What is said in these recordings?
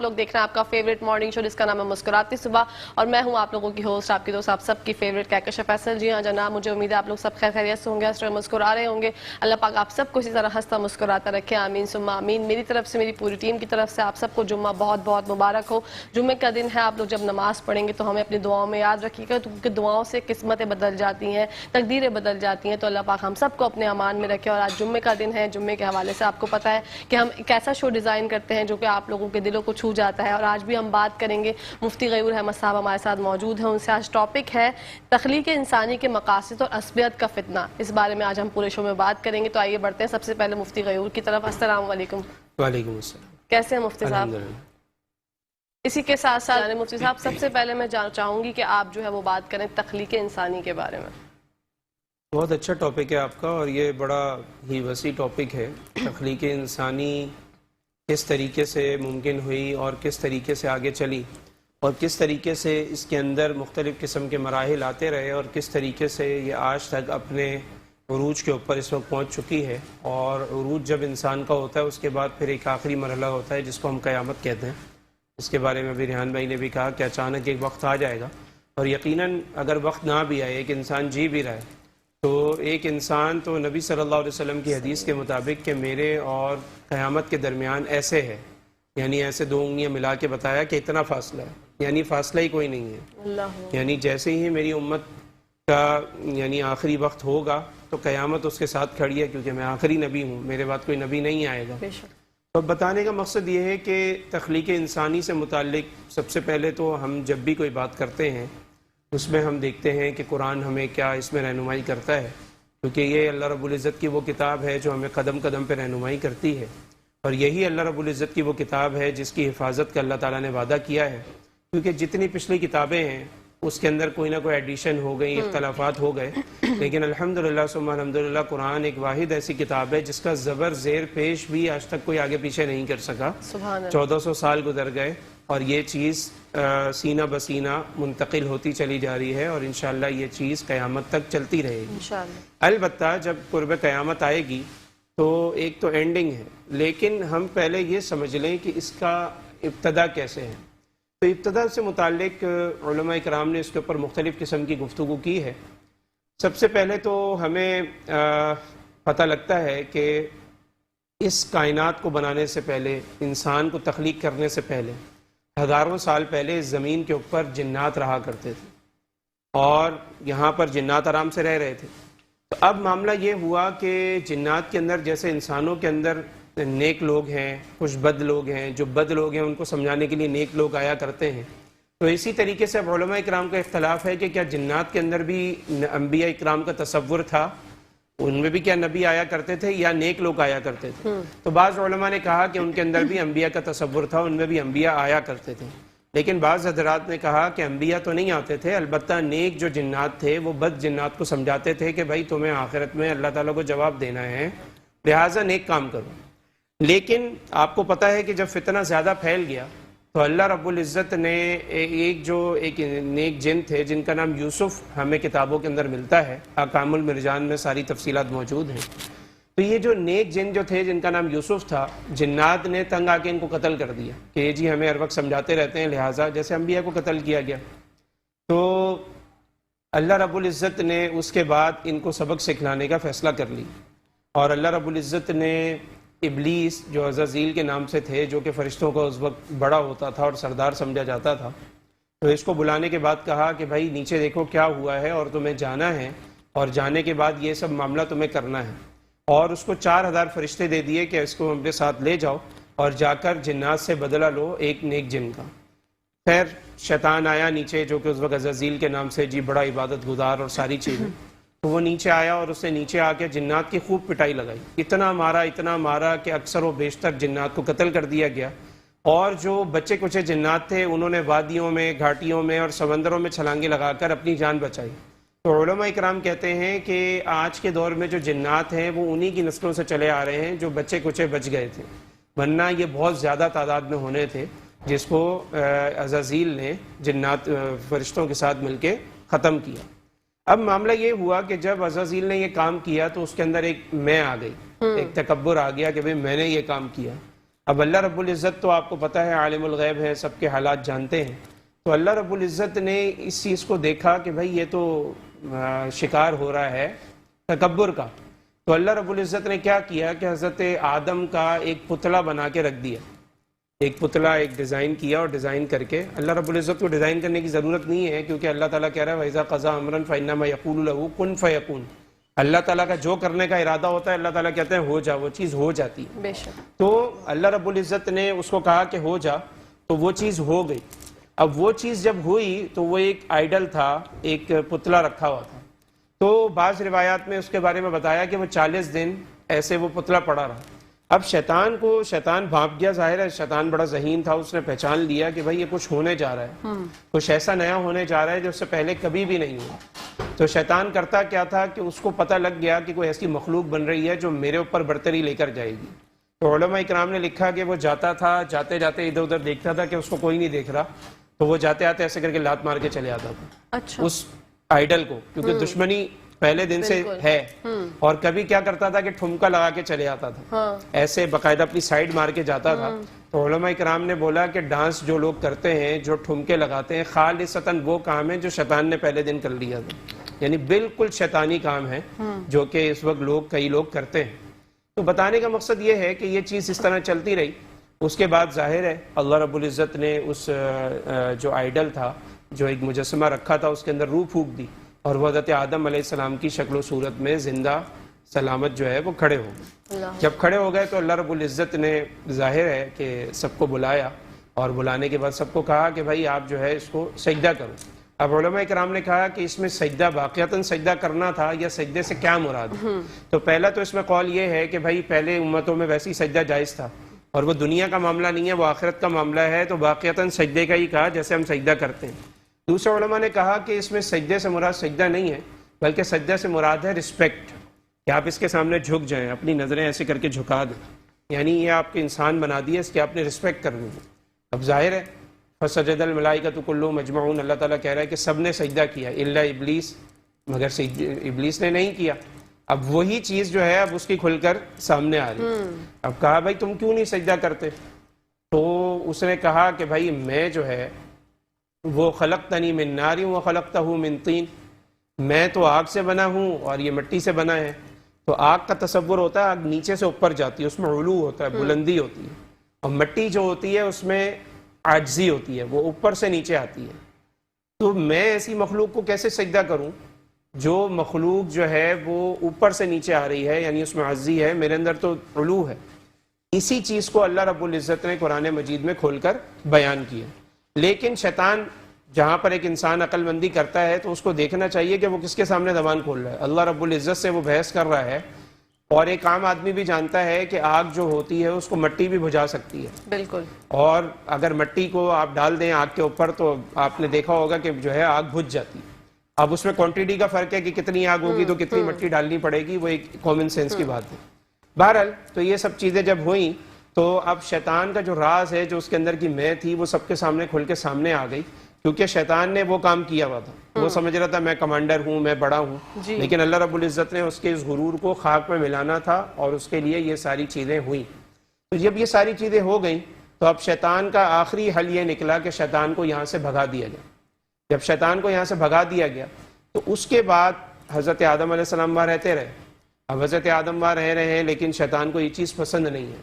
آپ لوگ دیکھ رہے ہیں آپ کا فیوریٹ مارننگ شو جس کا نام ہے مسکراتی صبح، اور میں ہوں آپ لوگوں کی ہوسٹ، آپ کی دوست، آپ سب کی فیوریٹ کہکشاں فیصل۔ جی ہاں جناب، مجھے امید ہے آپ لوگ سب خیر خیریت سے ہوں گے، اس طرح مسکرا رہے ہوں گے۔ اللہ پاک آپ سب کو اسی طرح ہنستا مسکراتا رکھے، آمین ثم آمین۔ میری طرف سے، میری پوری ٹیم کی طرف سے آپ سب کو جمعہ بہت بہت مبارک ہو۔ جمعے کا دن ہے، آپ لوگ جب نماز پڑھیں گے تو ہمیں اپنی دعاؤں میں یاد رکھیے گا، کیونکہ دعاؤں سے قسمتیں بدل جاتی ہیں، تقدیریں بدل جاتی ہیں۔ تو اللہ پاک ہم سب کو اپنے امان میں رکھے۔ اور آج جمعے کا دن ہے، جمعے کے حوالے سے آپ کو پتہ ہے کہ ہم ایک ایسا شو ڈیزائن کرتے ہیں جو کہ آپ لوگوں کے دلوں کو چھو جاتا ہے، اور آج بھی ہم بات کریں گے۔ مفتی غیور احمد صاحب ہمارے ساتھ موجود ہیں، ان سے آج ٹاپک ہے تخلیق انسانی کے مقاصد اور عصبیت کا فتنہ۔ اس بارے میں آج ہم پورے شو میں بات کریں گے، تو آئیے بڑھتے ہیں سب سے پہلے مفتی غیور کی طرف۔ السلام علیکم۔ وعلیکم السلام۔ کیسے ہیں مفتی صاحب؟ اسی کے ساتھ ساتھ مفتی صاحب سب سے پہلے میں چاہوں گی کہ آپ جو ہے وہ بات کریں تخلیق انسانی کے بارے میں۔ بہت اچھا ٹاپک ہے آپ کا، اور یہ بڑا ہی وسیع ٹاپک ہے۔ تخلیق انسانی کس طریقے سے ممکن ہوئی اور کس طریقے سے آگے چلی، اور کس طریقے سے اس کے اندر مختلف قسم کے مراحل آتے رہے، اور کس طریقے سے یہ آج تک اپنے عروج کے اوپر اس وقت پہنچ چکی ہے۔ اور عروج جب انسان کا ہوتا ہے اس کے بعد پھر ایک آخری مرحلہ ہوتا ہے جس کو ہم قیامت کہتے ہیں۔ اس کے بارے میں بھی ریحان بھائی نے بھی کہا کہ اچانک ایک وقت آ جائے گا، اور یقیناً اگر وقت نہ بھی آئے، ایک انسان جی بھی رہا ہے، تو ایک انسان تو نبی صلی اللہ علیہ وسلم کی حدیث کے مطابق کہ میرے اور قیامت کے درمیان ایسے ہے، یعنی ایسے دو انگلیاں ملا کے بتایا کہ اتنا فاصلہ ہے، یعنی فاصلہ ہی کوئی نہیں ہے۔ یعنی جیسے ہی میری امت کا یعنی آخری وقت ہوگا تو قیامت اس کے ساتھ کھڑی ہے، کیونکہ میں آخری نبی ہوں، میرے بعد کوئی نبی نہیں آئے گا۔ تو بتانے کا مقصد یہ ہے کہ تخلیق انسانی سے متعلق سب سے پہلے تو ہم جب بھی کوئی بات کرتے ہیں اس میں ہم دیکھتے ہیں کہ قرآن ہمیں کیا اس میں رہنمائی کرتا ہے، کیونکہ یہ اللہ رب العزت کی وہ کتاب ہے جو ہمیں قدم قدم پہ رہنمائی کرتی ہے، اور یہی اللہ رب العزت کی وہ کتاب ہے جس کی حفاظت کا اللہ تعالیٰ نے وعدہ کیا ہے۔ کیونکہ جتنی پچھلی کتابیں ہیں اس کے اندر کوئی نہ کوئی ایڈیشن ہو گئی، اختلافات ہو گئے، لیکن الحمدللہ ثم الحمدللہ قرآن ایک واحد ایسی کتاب ہے جس کا زبر زیر پیش بھی آج تک کوئی آگے پیچھے نہیں کر سکا۔ 1400 سال گزر گئے اور یہ چیز سینہ بسینہ منتقل ہوتی چلی جا رہی ہے، اور انشاءاللہ یہ چیز قیامت تک چلتی رہے گی۔ البتہ جب قرب قیامت آئے گی تو ایک تو اینڈنگ ہے، لیکن ہم پہلے یہ سمجھ لیں کہ اس کا ابتدا کیسے ہے۔ تو ابتدا سے متعلق علماء کرام نے اس کے اوپر مختلف قسم کی گفتگو کی ہے۔ سب سے پہلے تو ہمیں پتہ لگتا ہے کہ اس کائنات کو بنانے سے پہلے، انسان کو تخلیق کرنے سے پہلے، ہزاروں سال پہلے اس زمین کے اوپر جنات رہا کرتے تھے، اور یہاں پر جنات آرام سے رہ رہے تھے۔ تو اب معاملہ یہ ہوا کہ جنات کے اندر جیسے انسانوں کے اندر نیک لوگ ہیں، کچھ بد لوگ ہیں، جو بد لوگ ہیں ان کو سمجھانے کے لیے نیک لوگ آیا کرتے ہیں، تو اسی طریقے سے اب علماء اکرام کا اختلاف ہے کہ کیا جنات کے اندر بھی انبیاء اکرام کا تصور تھا، ان میں بھی کیا نبی آیا کرتے تھے یا نیک لوگ آیا کرتے تھے؟ تو بعض علماء نے کہا کہ ان کے اندر بھی انبیاء کا تصور تھا، ان میں بھی انبیاء آیا کرتے تھے، لیکن بعض حضرات نے کہا کہ انبیاء تو نہیں آتے تھے، البتہ نیک جو جنات تھے وہ بد جنات کو سمجھاتے تھے کہ بھائی تمہیں آخرت میں اللہ تعالیٰ کو جواب دینا ہے، لہٰذا نیک کام کرو۔ لیکن آپ کو پتہ ہے کہ جب فتنہ زیادہ پھیل گیا تو اللہ رب العزت نے ایک نیک جن تھے جن کا نام یوسف، ہمیں کتابوں کے اندر ملتا ہے، احکام المرجان میں ساری تفصیلات موجود ہیں۔ تو یہ جو نیک جن جو تھے جن کا نام یوسف تھا، جنات نے تنگ آ کے ان کو قتل کر دیا کہ یہ جی ہمیں ہر وقت سمجھاتے رہتے ہیں، لہٰذا جیسے انبیاء کو قتل کیا گیا۔ تو اللہ رب العزت نے اس کے بعد ان کو سبق سکھلانے کا فیصلہ کر لی، اور اللہ رب العزت نے ابلیس جو عزازیل کے نام سے تھے، جو کہ فرشتوں کا اس وقت بڑا ہوتا تھا اور سردار سمجھا جاتا تھا، تو اس کو بلانے کے بعد کہا کہ بھائی نیچے دیکھو کیا ہوا ہے، اور تمہیں جانا ہے، اور جانے کے بعد یہ سب معاملہ تمہیں کرنا ہے۔ اور اس کو 4000 فرشتے دے دیے کہ اس کو اپنے ساتھ لے جاؤ اور جا کر جنات سے بدلہ لو ایک نیک جن کا۔ خیر شیطان آیا نیچے، جو کہ اس وقت عزازیل کے نام سے جی بڑا عبادت گزار اور ساری چیزیں، تو وہ نیچے آیا اور اس نے نیچے آ کے جنات کی خوب پٹائی لگائی، اتنا مارا کہ اکثر و بیشتر جنات کو قتل کر دیا گیا، اور جو بچے کچے جنات تھے انہوں نے وادیوں میں، گھاٹیوں میں اور سمندروں میں چھلانگیں لگا کر اپنی جان بچائی۔ تو علماء اکرام کہتے ہیں کہ آج کے دور میں جو جنات ہیں وہ انہی کی نسلوں سے چلے آ رہے ہیں جو بچے کچے بچ گئے تھے، ورنہ یہ بہت زیادہ تعداد میں ہونے تھے جس کو عزازیل نے جنات فرشتوں کے ساتھ مل کے ختم کیا۔ اب معاملہ یہ ہوا کہ جب عزازیل نے یہ کام کیا تو اس کے اندر ایک میں آ گئی، ایک تکبر آ گیا کہ بھئی میں نے یہ کام کیا۔ اب اللہ رب العزت تو آپ کو پتہ ہے عالم الغیب ہے، سب کے حالات جانتے ہیں، تو اللہ رب العزت نے اس چیز کو دیکھا کہ بھائی یہ تو شکار ہو رہا ہے تکبر کا، تو اللہ رب العزت نے کیا کیا کہ حضرت آدم کا ایک پتلا بنا کے رکھ دیا، ایک پتلا ایک ڈیزائن کیا، اور ڈیزائن کر کے اللہ رب العزت کو ڈیزائن کرنے کی ضرورت نہیں ہے، کیونکہ اللہ تعالیٰ کہہ رہا ہے وَإِذَا قَضَىٰ أَمْرًا فَإِنَّمَا يَقُولُ لَهُ كُن فَيَكُونُ۔ اللہ تعالیٰ کا جو کرنے کا ارادہ ہوتا ہے اللہ تعالیٰ کہتے ہیں ہو جا، وہ چیز ہو جاتی ہے۔ بے شک۔ تو اللہ رب العزت نے اس کو کہا کہ ہو جا، تو وہ چیز ہو گئی۔ اب وہ چیز جب ہوئی تو وہ ایک آئیڈل تھا، ایک پتلا رکھا ہوا تھا، تو بعض روایات میں اس کے بارے میں بتایا کہ وہ 40 دن ایسے وہ پتلا پڑا رہا۔ اب شیطان بھانپ گیا، ظاہر ہے شیطان بڑا ذہین تھا، اس نے پہچان لیا کہ بھائی یہ کچھ ہونے جا رہا ہے، کچھ ایسا نیا ہونے جا رہا ہے جو اس سے پہلے کبھی بھی نہیں ہوا۔ تو شیطان کرتا کیا تھا کہ اس کو پتہ لگ گیا کہ کوئی ایسی مخلوق بن رہی ہے جو میرے اوپر برتری لے کر جائے گی۔ تو علماء اکرام نے لکھا کہ وہ جاتا تھا، جاتے جاتے ادھر ادھر دیکھتا تھا کہ اس کو کوئی نہیں دیکھ رہا، تو وہ جاتے آتے ایسے کر کے لات مار کے چلے آتا تھا اچھا، اس آئیڈل کو، کیونکہ دشمنی پہلے دن سے ہے، اور کبھی کیا کرتا تھا کہ ٹھمکا لگا کے چلے آتا تھا، ایسے باقاعدہ اپنی سائیڈ مار کے جاتا تھا۔ تو علماء کرام نے بولا کہ ڈانس جو لوگ کرتے ہیں، جو ٹھمکے لگاتے ہیں، خالصتاً وہ کام ہے جو شیطان نے پہلے دن کر لیا تھا، یعنی بالکل شیطانی کام ہے جو کہ اس وقت کئی لوگ کرتے ہیں۔ تو بتانے کا مقصد یہ ہے کہ یہ چیز اس طرح چلتی رہی۔ اس کے بعد ظاہر ہے اللہ رب العزت نے اس جو آئیڈل تھا، جو ایک مجسمہ رکھا تھا، اس کے اندر روح پھونک دی، اور وہ حضرت آدم علیہ السلام کی شکل و صورت میں زندہ سلامت جو ہے وہ کھڑے ہو گئے۔ جب کھڑے ہو گئے تو اللہ رب العزت نے ظاہر ہے کہ سب کو بلایا، اور بلانے کے بعد سب کو کہا کہ بھائی آپ جو ہے اس کو سجدہ کرو۔ اب علماء کرام نے کہا کہ اس میں سجدہ واقعتاً سجدہ کرنا تھا یا سجدے سے کیا مراد ہے؟ تو پہلا تو اس میں قول یہ ہے کہ بھائی پہلے امتوں میں ویسے ہی سجدہ جائز تھا، اور وہ دنیا کا معاملہ نہیں ہے، وہ آخرت کا معاملہ ہے، تو واقعتاً سجدے کا ہی کہا جیسے ہم سجدہ کرتے ہیں۔ دوسرے علماء نے کہا کہ اس میں سجدے سے مراد سجدہ نہیں ہے، بلکہ سجدہ سے مراد ہے رسپیکٹ، کہ آپ اس کے سامنے جھک جائیں، اپنی نظریں ایسے کر کے جھکا دیں، یعنی یہ آپ کے انسان بنا دیے، اس کی آپ نے رسپیکٹ کرنی ہے۔ اب ظاہر ہے فسجد الملائکۃ کلھم اجمعون، اللہ تعالیٰ کہہ رہا ہے کہ سب نے سجدہ کیا الا ابلیس، مگر ابلیس نے نہیں کیا۔ اب وہی چیز جو ہے اب اس کی کھل کر سامنے آ رہی ہے۔ اب کہا بھائی تم کیوں نہیں سجدہ کرتے؟ تو اس نے کہا کہ بھائی میں جو ہے وہ خلقتنی من نار وخلقتہ من طین، میں تو آگ سے بنا ہوں اور یہ مٹی سے بنا ہے۔ تو آگ کا تصور ہوتا ہے آگ نیچے سے اوپر جاتی ہے، اس میں علو ہوتا ہے، بلندی ہوتی ہے، اور مٹی جو ہوتی ہے اس میں عاجزی ہوتی ہے، وہ اوپر سے نیچے آتی ہے۔ تو میں ایسی مخلوق کو کیسے سجدہ کروں جو مخلوق جو ہے وہ اوپر سے نیچے آ رہی ہے، یعنی اس میں عاجزی ہے، میرے اندر تو علو ہے۔ اسی چیز کو اللہ رب العزت نے قرآن مجید میں کھول کر بیان کیا۔ لیکن شیطان جہاں پر ایک انسان عقل مندی کرتا ہے تو اس کو دیکھنا چاہیے کہ وہ کس کے سامنے زبان کھول رہا ہے۔ اللہ رب العزت سے وہ بحث کر رہا ہے، اور ایک عام آدمی بھی جانتا ہے کہ آگ جو ہوتی ہے اس کو مٹی بھی بجھا سکتی ہے، بالکل، اور اگر مٹی کو آپ ڈال دیں آگ کے اوپر تو آپ نے دیکھا ہوگا کہ جو ہے آگ بجھ جاتی ہے۔ اب اس میں کوانٹٹی کا فرق ہے کہ کتنی آگ ہوگی تو کتنی مٹی ڈالنی پڑے گی، وہ ایک کامن سینس کی بات ہے۔ بہرحال تو یہ سب چیزیں جب ہوئیں تو اب شیطان کا جو راز ہے، جو اس کے اندر کی میں تھی، وہ سب کے سامنے کھل کے سامنے آ گئی، کیونکہ شیطان نے وہ کام کیا ہوا تھا، وہ سمجھ رہا تھا میں کمانڈر ہوں، میں بڑا ہوں، لیکن اللہ رب العزت نے اس کے اس غرور کو خاک میں ملانا تھا، اور اس کے لیے یہ ساری چیزیں ہوئیں۔ تو جب یہ ساری چیزیں ہو گئیں تو اب شیطان کا آخری حل یہ نکلا کہ شیطان کو یہاں سے بھگا دیا گیا۔ جب شیطان کو یہاں سے بھگا دیا گیا تو اس کے بعد حضرت آدم علیہ السلام وہاں رہتے رہے۔ اب حضرت آدم وہاں رہ رہے ہیں، لیکن شیطان کو یہ چیز پسند نہیں ہے۔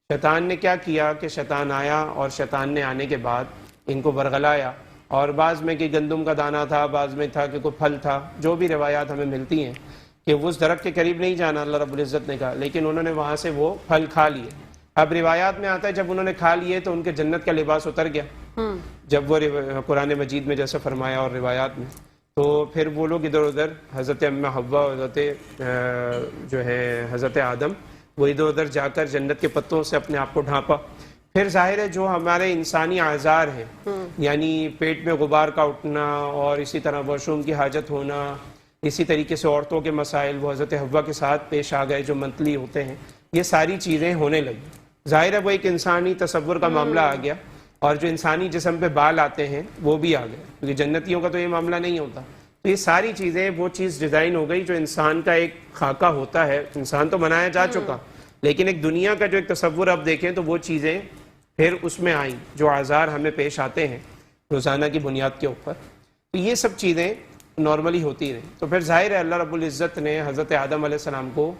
شیطان نے کیا کیا کہ شیطان آیا، اور شیطان نے آنے کے بعد ان کو ورغلایا، اور بعض میں کہ گندم کا دانہ تھا، بعض میں تھا کہ کوئی پھل تھا، جو بھی روایات ہمیں ملتی ہیں کہ اس درخت کے قریب نہیں جانا اللہ رب العزت نے کہا، لیکن انہوں نے وہاں سے وہ پھل کھا لیے۔ اب روایات میں آتا ہے جب انہوں نے کھا لیے تو ان کے جنت کا لباس اتر گیا، جب وہ قرآن مجید میں جیسے فرمایا اور روایات میں، تو پھر وہ لوگ ادھر ادھر حضرت اماں حوا، حضرت جو ہے حضرت آدم، وہ ادھر ادھر جا کر جنت کے پتوں سے اپنے آپ کو ڈھانپا۔ پھر ظاہر ہے جو ہمارے انسانی اعذار ہیں، یعنی پیٹ میں غبار کا اٹھنا، اور اسی طرح واش روم کی حاجت ہونا، اسی طریقے سے عورتوں کے مسائل وہ حضرت حوا کے ساتھ پیش آ گئے جو منتلی ہوتے ہیں، یہ ساری چیزیں ہونے لگی۔ ظاہر ہے وہ ایک انسانی تصور کا معاملہ آ گیا، اور جو انسانی جسم پہ بال آتے ہیں وہ بھی آ گئے، کیونکہ جنتیوں کا تو یہ معاملہ نہیں ہوتا۔ تو یہ ساری چیزیں وہ چیز ڈیزائن ہو گئی جو انسان کا ایک خاکہ ہوتا ہے، انسان تو بنایا جا چکا، لیکن ایک دنیا کا جو ایک تصور آپ دیکھیں تو وہ چیزیں پھر اس میں آئیں جو آزار ہمیں پیش آتے ہیں روزانہ کی بنیاد کے اوپر، تو یہ سب چیزیں نارملی ہوتی رہیں. تو پھر ظاہر ہے اللہ رب العزت نے حضرت آدم علیہ السلام کو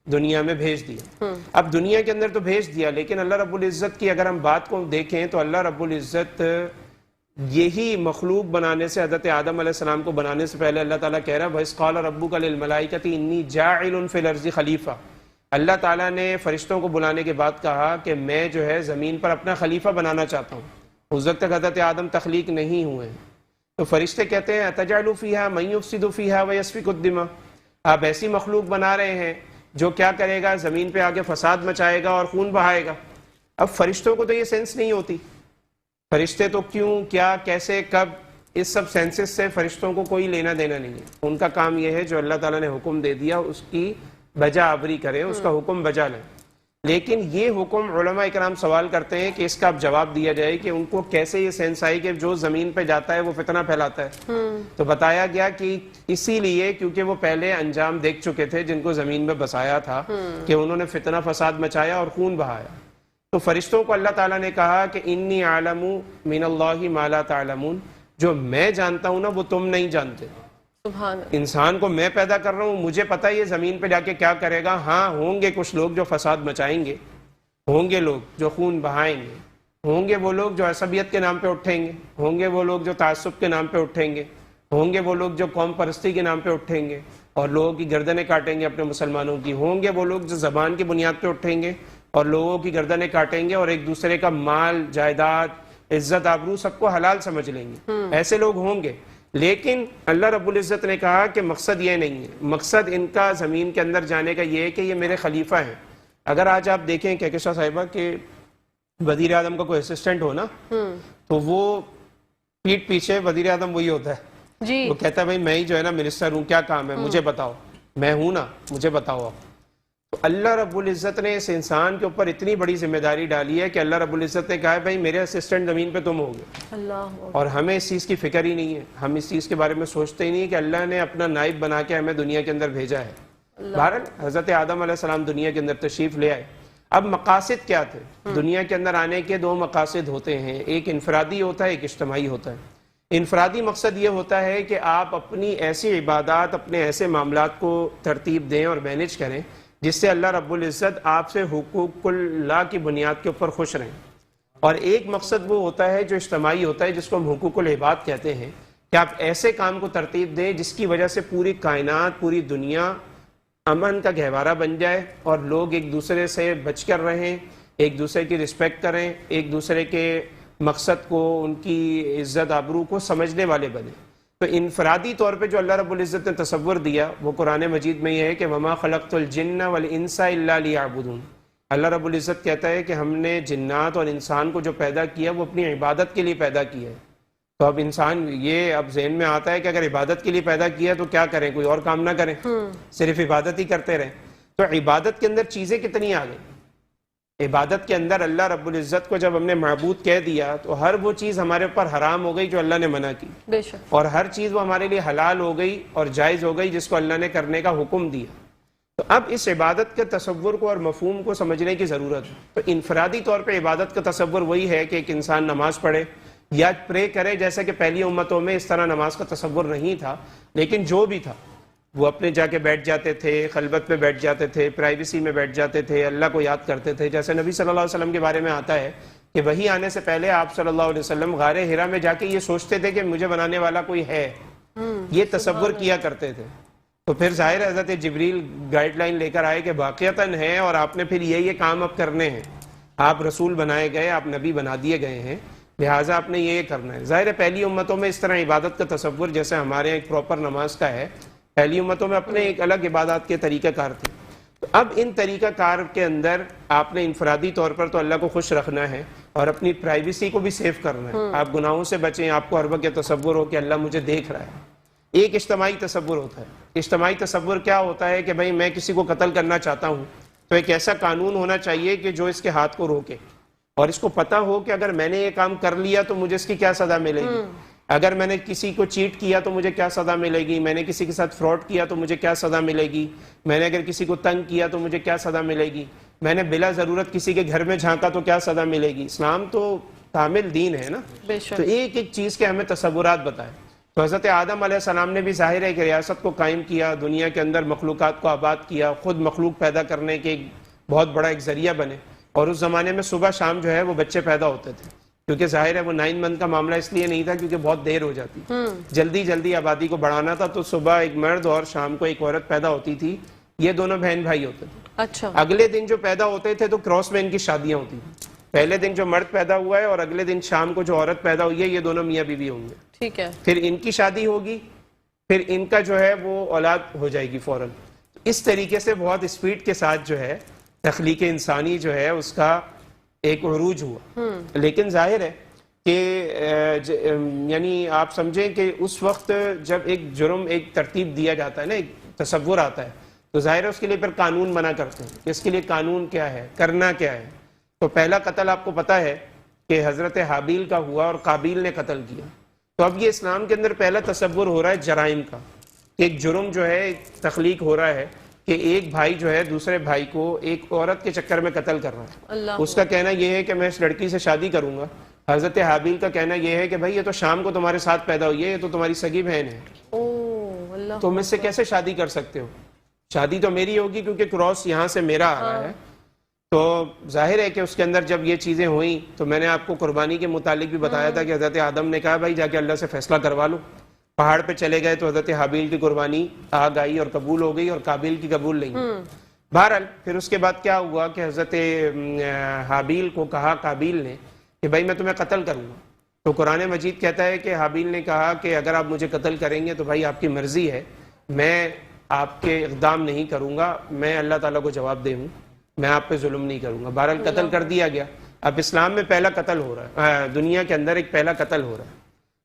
دنیا میں بھیج دیا. اب دنیا کے اندر تو بھیج دیا، لیکن اللہ رب العزت کی اگر ہم بات کو دیکھیں تو اللہ رب العزت یہی مخلوق بنانے سے، حضرت آدم علیہ السلام کو بنانے سے پہلے اللہ تعالیٰ کہہ رہا ہے وَإِذْ قَالَ رَبُّكَ لِلْمَلَائِكَةِ إِنِّي جَاعِلٌ فِي الْأَرْضِ خلیفہ. اللہ تعالیٰ نے فرشتوں کو بلانے کے بعد کہا کہ میں جو ہے زمین پر اپنا خلیفہ بنانا چاہتا ہوں. اس وقت تک حضرت آدم تخلیق نہیں ہوئے ہیں. تو فرشتے کہتے ہیں اَتَجْعَلُ فِيهَا مَن يُفْسِدُ فِيهَا وَيَسْفِكُ الدِّمَاءَ، آپ ایسی مخلوق بنا رہے ہیں جو کیا کرے گا، زمین پہ آگے فساد مچائے گا اور خون بہائے گا. اب فرشتوں کو تو یہ سینس نہیں ہوتی. فرشتے تو کیوں، کیا، کیسے، کب، اس سب سینسز سے فرشتوں کو کوئی لینا دینا نہیں ہے. ان کا کام یہ ہے جو اللہ تعالیٰ نے حکم دے دیا اس کی بجا آوری کریں، اس کا حکم بجا لیں. لیکن یہ حکم علماء اکرام سوال کرتے ہیں کہ اس کا اب جواب دیا جائے کہ ان کو کیسے یہ سینس آئی کہ جو زمین پہ جاتا ہے وہ فتنہ پھیلاتا ہے. تو بتایا گیا کہ اسی لیے کیونکہ وہ پہلے انجام دیکھ چکے تھے جن کو زمین میں بسایا تھا کہ انہوں نے فتنہ فساد مچایا اور خون بہایا. تو فرشتوں کو اللہ تعالیٰ نے کہا کہ انی عالم من اللہ ما لا تعلمون، جو میں جانتا ہوں نا وہ تم نہیں جانتے. سبحان اللہ. انسان کو میں پیدا کر رہا ہوں، مجھے پتہ ہے یہ زمین پہ جا کے کیا کرے گا. ہاں ہوں گے کچھ لوگ جو فساد مچائیں گے، ہوں گے لوگ جو خون بہائیں گے، ہوں گے وہ لوگ جو عصبیت کے نام پہ اٹھیں گے، ہوں گے وہ لوگ جو تعصب کے نام پہ اٹھیں گے، ہوں گے وہ لوگ جو قوم پرستی کے نام پہ اٹھیں گے اور لوگوں کی گردنیں کاٹیں گے اپنے مسلمانوں کی، ہوں گے وہ لوگ جو زبان کی بنیاد پہ اٹھیں گے اور لوگوں کی گردنیں کاٹیں گے اور ایک دوسرے کا مال، جائیداد، عزت، آبرو سب کو حلال سمجھ لیں گے. ایسے لوگ ہوں گے. لیکن اللہ رب العزت نے کہا کہ مقصد یہ نہیں ہے. مقصد ان کا زمین کے اندر جانے کا یہ ہے کہ یہ میرے خلیفہ ہیں. اگر آج آپ دیکھیں کہکشاں صاحبہ کہ وزیر اعظم کا کوئی اسسٹنٹ ہو نا تو وہ پیٹ پیچھے وزیر اعظم وہی ہوتا ہے جی. وہ کہتا ہے بھائی میں ہی جو ہے نا منسٹر ہوں، کیا کام ہے مجھے بتاؤ، میں ہوں نا مجھے بتاؤ آپ. تو اللہ رب العزت نے اس انسان کے اوپر اتنی بڑی ذمہ داری ڈالی ہے کہ اللہ رب العزت نے کہا ہے بھائی میرے اسسٹنٹ زمین پہ تم ہوگے. اللہ. اور ہمیں اس چیز کی فکر ہی نہیں ہے، ہم اس چیز کے بارے میں سوچتے ہی نہیں کہ اللہ نے اپنا نائب بنا کے ہمیں دنیا کے اندر بھیجا ہے. بہرحال حضرت آدم علیہ السلام دنیا کے اندر تشریف لے آئے. اب مقاصد کیا تھے؟ دنیا کے اندر آنے کے دو مقاصد ہوتے ہیں، ایک انفرادی ہوتا ہے، ایک اجتماعی ہوتا ہے. انفرادی مقصد یہ ہوتا ہے کہ آپ اپنی ایسی عبادات، اپنے ایسے معاملات کو ترتیب دیں اور مینج کریں جس سے اللہ رب العزت آپ سے حقوق اللہ کی بنیاد کے اوپر خوش رہیں. اور ایک مقصد وہ ہوتا ہے جو اجتماعی ہوتا ہے جس کو ہم حقوق العباد کہتے ہیں کہ آپ ایسے کام کو ترتیب دیں جس کی وجہ سے پوری کائنات، پوری دنیا امن کا گہوارہ بن جائے اور لوگ ایک دوسرے سے بچ کر رہیں، ایک دوسرے کی رسپیکٹ کریں، ایک دوسرے کے مقصد کو، ان کی عزت آبرو کو سمجھنے والے بنیں. تو انفرادی طور پہ جو اللہ رب العزت نے تصور دیا وہ قرآن مجید میں یہ ہے کہ وَمَا خَلَقْتُ الْجِنَّ وَالْإِنسَ إِلَّا لِيَعْبُدُونَ. اللہ رب العزت کہتا ہے کہ ہم نے جنات اور انسان کو جو پیدا کیا وہ اپنی عبادت کے لیے پیدا کیا ہے. تو اب انسان یہ اب ذہن میں آتا ہے کہ اگر عبادت کے لیے پیدا کیا تو کیا کریں، کوئی اور کام نہ کریں، صرف عبادت ہی کرتے رہیں. تو عبادت کے اندر چیزیں کتنی آ گئیں. عبادت کے اندر اللہ رب العزت کو جب ہم نے معبود کہہ دیا تو ہر وہ چیز ہمارے اوپر حرام ہو گئی جو اللہ نے منع کی، بے شک. اور ہر چیز وہ ہمارے لیے حلال ہو گئی اور جائز ہو گئی جس کو اللہ نے کرنے کا حکم دیا. تو اب اس عبادت کے تصور کو اور مفہوم کو سمجھنے کی ضرورت ہے. تو انفرادی طور پہ عبادت کا تصور وہی ہے کہ ایک انسان نماز پڑھے یا پرے کرے، جیسا کہ پہلی امتوں میں اس طرح نماز کا تصور نہیں تھا. لیکن جو بھی تھا وہ اپنے جا کے بیٹھ جاتے تھے، خلوت میں بیٹھ جاتے تھے، پرائیویسی میں بیٹھ جاتے تھے، اللہ کو یاد کرتے تھے. جیسے نبی صلی اللہ علیہ وسلم کے بارے میں آتا ہے کہ وحی آنے سے پہلے آپ صلی اللہ علیہ وسلم غار حرا میں جا کے یہ سوچتے تھے کہ مجھے بنانے والا کوئی ہے، یہ تصور کیا کرتے تھے. تو پھر ظاہر حضرت جبریل گائیڈ لائن لے کر آئے کہ واقعتاً ہے اور آپ نے پھر یہ کام اب کرنے ہیں. آپ رسول بنائے گئے، آپ نبی بنا دیے گئے ہیں، لہٰذا آپ نے یہ کرنا ہے. ظاہر ہے پہلی امتوں میں اس طرح عبادت کا تصور جیسے ہمارے ایک پراپر نماز کا ہے، پہلی امتوں میں اپنے ایک الگ عبادات کے طریقہ کار تھے. تو اب ان طریقہ کار کے اندر آپ نے انفرادی طور پر تو اللہ کو خوش رکھنا ہے اور اپنی پرائیویسی کو بھی سیف کرنا ہے. آپ گناہوں سے بچیں، آپ کو ہر وقت یہ تصور ہو کہ اللہ مجھے دیکھ رہا ہے. ایک اجتماعی تصور ہوتا ہے. اجتماعی تصور کیا ہوتا ہے کہ بھائی میں کسی کو قتل کرنا چاہتا ہوں تو ایک ایسا قانون ہونا چاہیے کہ جو اس کے ہاتھ کو روکے اور اس کو پتہ ہو کہ اگر میں نے یہ کام کر لیا تو مجھے اس کی کیا سزا ملے گی، اگر میں نے کسی کو چیٹ کیا تو مجھے کیا سزا ملے گی، میں نے کسی کے ساتھ فراڈ کیا تو مجھے کیا سزا ملے گی، میں نے اگر کسی کو تنگ کیا تو مجھے کیا سزا ملے گی. میں نے بلا ضرورت کسی کے گھر میں جھانکا تو کیا سزا ملے گی. اسلام تو کامل دین ہے نا. بے شک. تو ایک ایک چیز کے ہمیں تصورات بتائے. تو حضرت آدم علیہ السلام نے بھی ظاہر ہے کہ ریاست کو قائم کیا, دنیا کے اندر مخلوقات کو آباد کیا, خود مخلوق پیدا کرنے کے ایک بہت بڑا ایک ذریعہ بنے. اور اس زمانے میں صبح شام جو ہے وہ بچے پیدا ہوتے تھے, کیونکہ ظاہر ہے وہ 9 منتھ کا معاملہ اس لیے نہیں تھا کیونکہ بہت دیر ہو جاتی, جلدی جلدی آبادی کو بڑھانا تھا. تو صبح ایک مرد اور شام کو ایک عورت پیدا ہوتی تھی, یہ دونوں بہن بھائی ہوتے تھے. اچھا. اگلے دن جو پیدا ہوتے تھے تو کراس میں ان کی شادیاں ہوتی تھیں. پہلے دن جو مرد پیدا ہوا ہے اور اگلے دن شام کو جو عورت پیدا ہوئی ہے, یہ دونوں میاں بیوی ہوں گے. ٹھیک ہے. پھر ان کی شادی ہوگی, پھر ان کا جو ہے وہ اولاد ہو جائے گی فوراً. اس طریقے سے بہت اسپیڈ کے ساتھ جو ہے تخلیق انسانی جو ہے اس کا ایک عروج ہوا. لیکن ظاہر ہے کہ یعنی آپ سمجھیں کہ اس وقت جب ایک جرم ایک ترتیب دیا جاتا ہے نا, ایک تصور آتا ہے, تو ظاہر ہے اس کے لیے پھر قانون منع کرتے ہیں. اس کے لیے قانون کیا ہے, کرنا کیا ہے. تو پہلا قتل آپ کو پتا ہے کہ حضرت حابیل کا ہوا اور قابیل نے قتل کیا. تو اب یہ اسلام کے اندر پہلا تصور ہو رہا ہے جرائم کا. ایک جرم جو ہے ایک تخلیق ہو رہا ہے کہ ایک بھائی جو ہے دوسرے بھائی کو ایک عورت کے چکر میں قتل کر رہا ہے. اللہ. اس کا کہنا یہ ہے کہ میں اس لڑکی سے شادی کروں گا. حضرت حابیل کا کہنا یہ ہے کہ بھائی یہ تو شام کو تمہارے ساتھ پیدا ہوئی ہے, یہ تو تمہاری سگی بہن ہے, اوہ اللہ. تم اس سے کیسے شادی کر سکتے ہو. شادی تو میری ہوگی کیونکہ کراس یہاں سے میرا آ رہا ہے. تو ظاہر ہے کہ اس کے اندر جب یہ چیزیں ہوئیں تو میں نے آپ کو قربانی کے متعلق بھی بتایا تھا کہ حضرت آدم نے کہا بھائی جا کے اللہ سے فیصلہ کروا لو. پہاڑ پہ چلے گئے تو حضرت حابیل کی قربانی آ گئی اور قبول ہو گئی, اور قابیل کی قبول نہیں. بہرحال پھر اس کے بعد کیا ہوا کہ حضرت حابیل کو کہا قابیل نے کہ بھائی میں تمہیں قتل کروں گا. تو قرآن مجید کہتا ہے کہ حابیل نے کہا کہ اگر آپ مجھے قتل کریں گے تو بھائی آپ کی مرضی ہے, میں آپ کے اقدام نہیں کروں گا, میں اللہ تعالیٰ کو جواب دے ہوں, میں آپ پہ ظلم نہیں کروں گا. بہرحال قتل کر دیا گیا. اب اسلام میں پہلا قتل ہو رہا ہے, دنیا کے اندر ایک پہلا قتل ہو رہا ہے.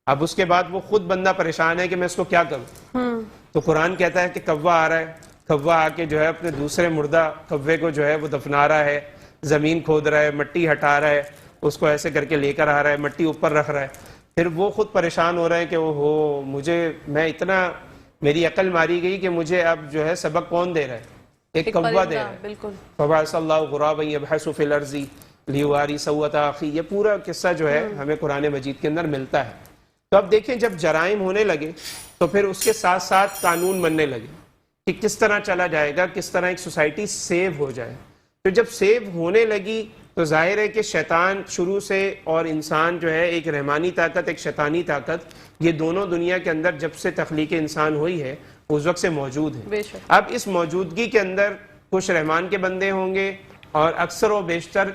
اب اس کے بعد وہ خود بندہ پریشان ہے کہ میں اس کو کیا کروں. تو قرآن کہتا ہے کہ کوا آ رہا ہے, کوا آ کے جو ہے اپنے دوسرے مردہ کوے کو جو ہے وہ دفنا رہا ہے, زمین کھود رہا ہے, مٹی ہٹا رہا ہے, اس کو ایسے کر کے لے کر آ رہا ہے, مٹی اوپر رکھ رہا ہے. پھر وہ خود پریشان ہو رہے ہیں کہ اوہو مجھے, میں اتنا میری عقل ماری گئی کہ مجھے اب جو ہے سبق کون دے رہا ہے, ایک کوا دے رہا ہے. بالکل. فبعث اللہ غرابا یبحث فی الارض لیواری سوءۃ اخیہ. یہ پورا قصہ جو ہے ہمیں قرآن مجید کے اندر ملتا ہے. تو اب دیکھیں جب جرائم ہونے لگے تو پھر اس کے ساتھ ساتھ قانون بننے لگے کہ کس طرح چلا جائے گا, کس طرح ایک سوسائٹی سیو ہو جائے. تو جب سیو ہونے لگی تو ظاہر ہے کہ شیطان شروع سے اور انسان جو ہے ایک رحمانی طاقت ایک شیطانی طاقت, یہ دونوں دنیا کے اندر جب سے تخلیق انسان ہوئی ہے اس وقت سے موجود ہے. اب اس موجودگی کے اندر کچھ رحمان کے بندے ہوں گے اور اکثر و بیشتر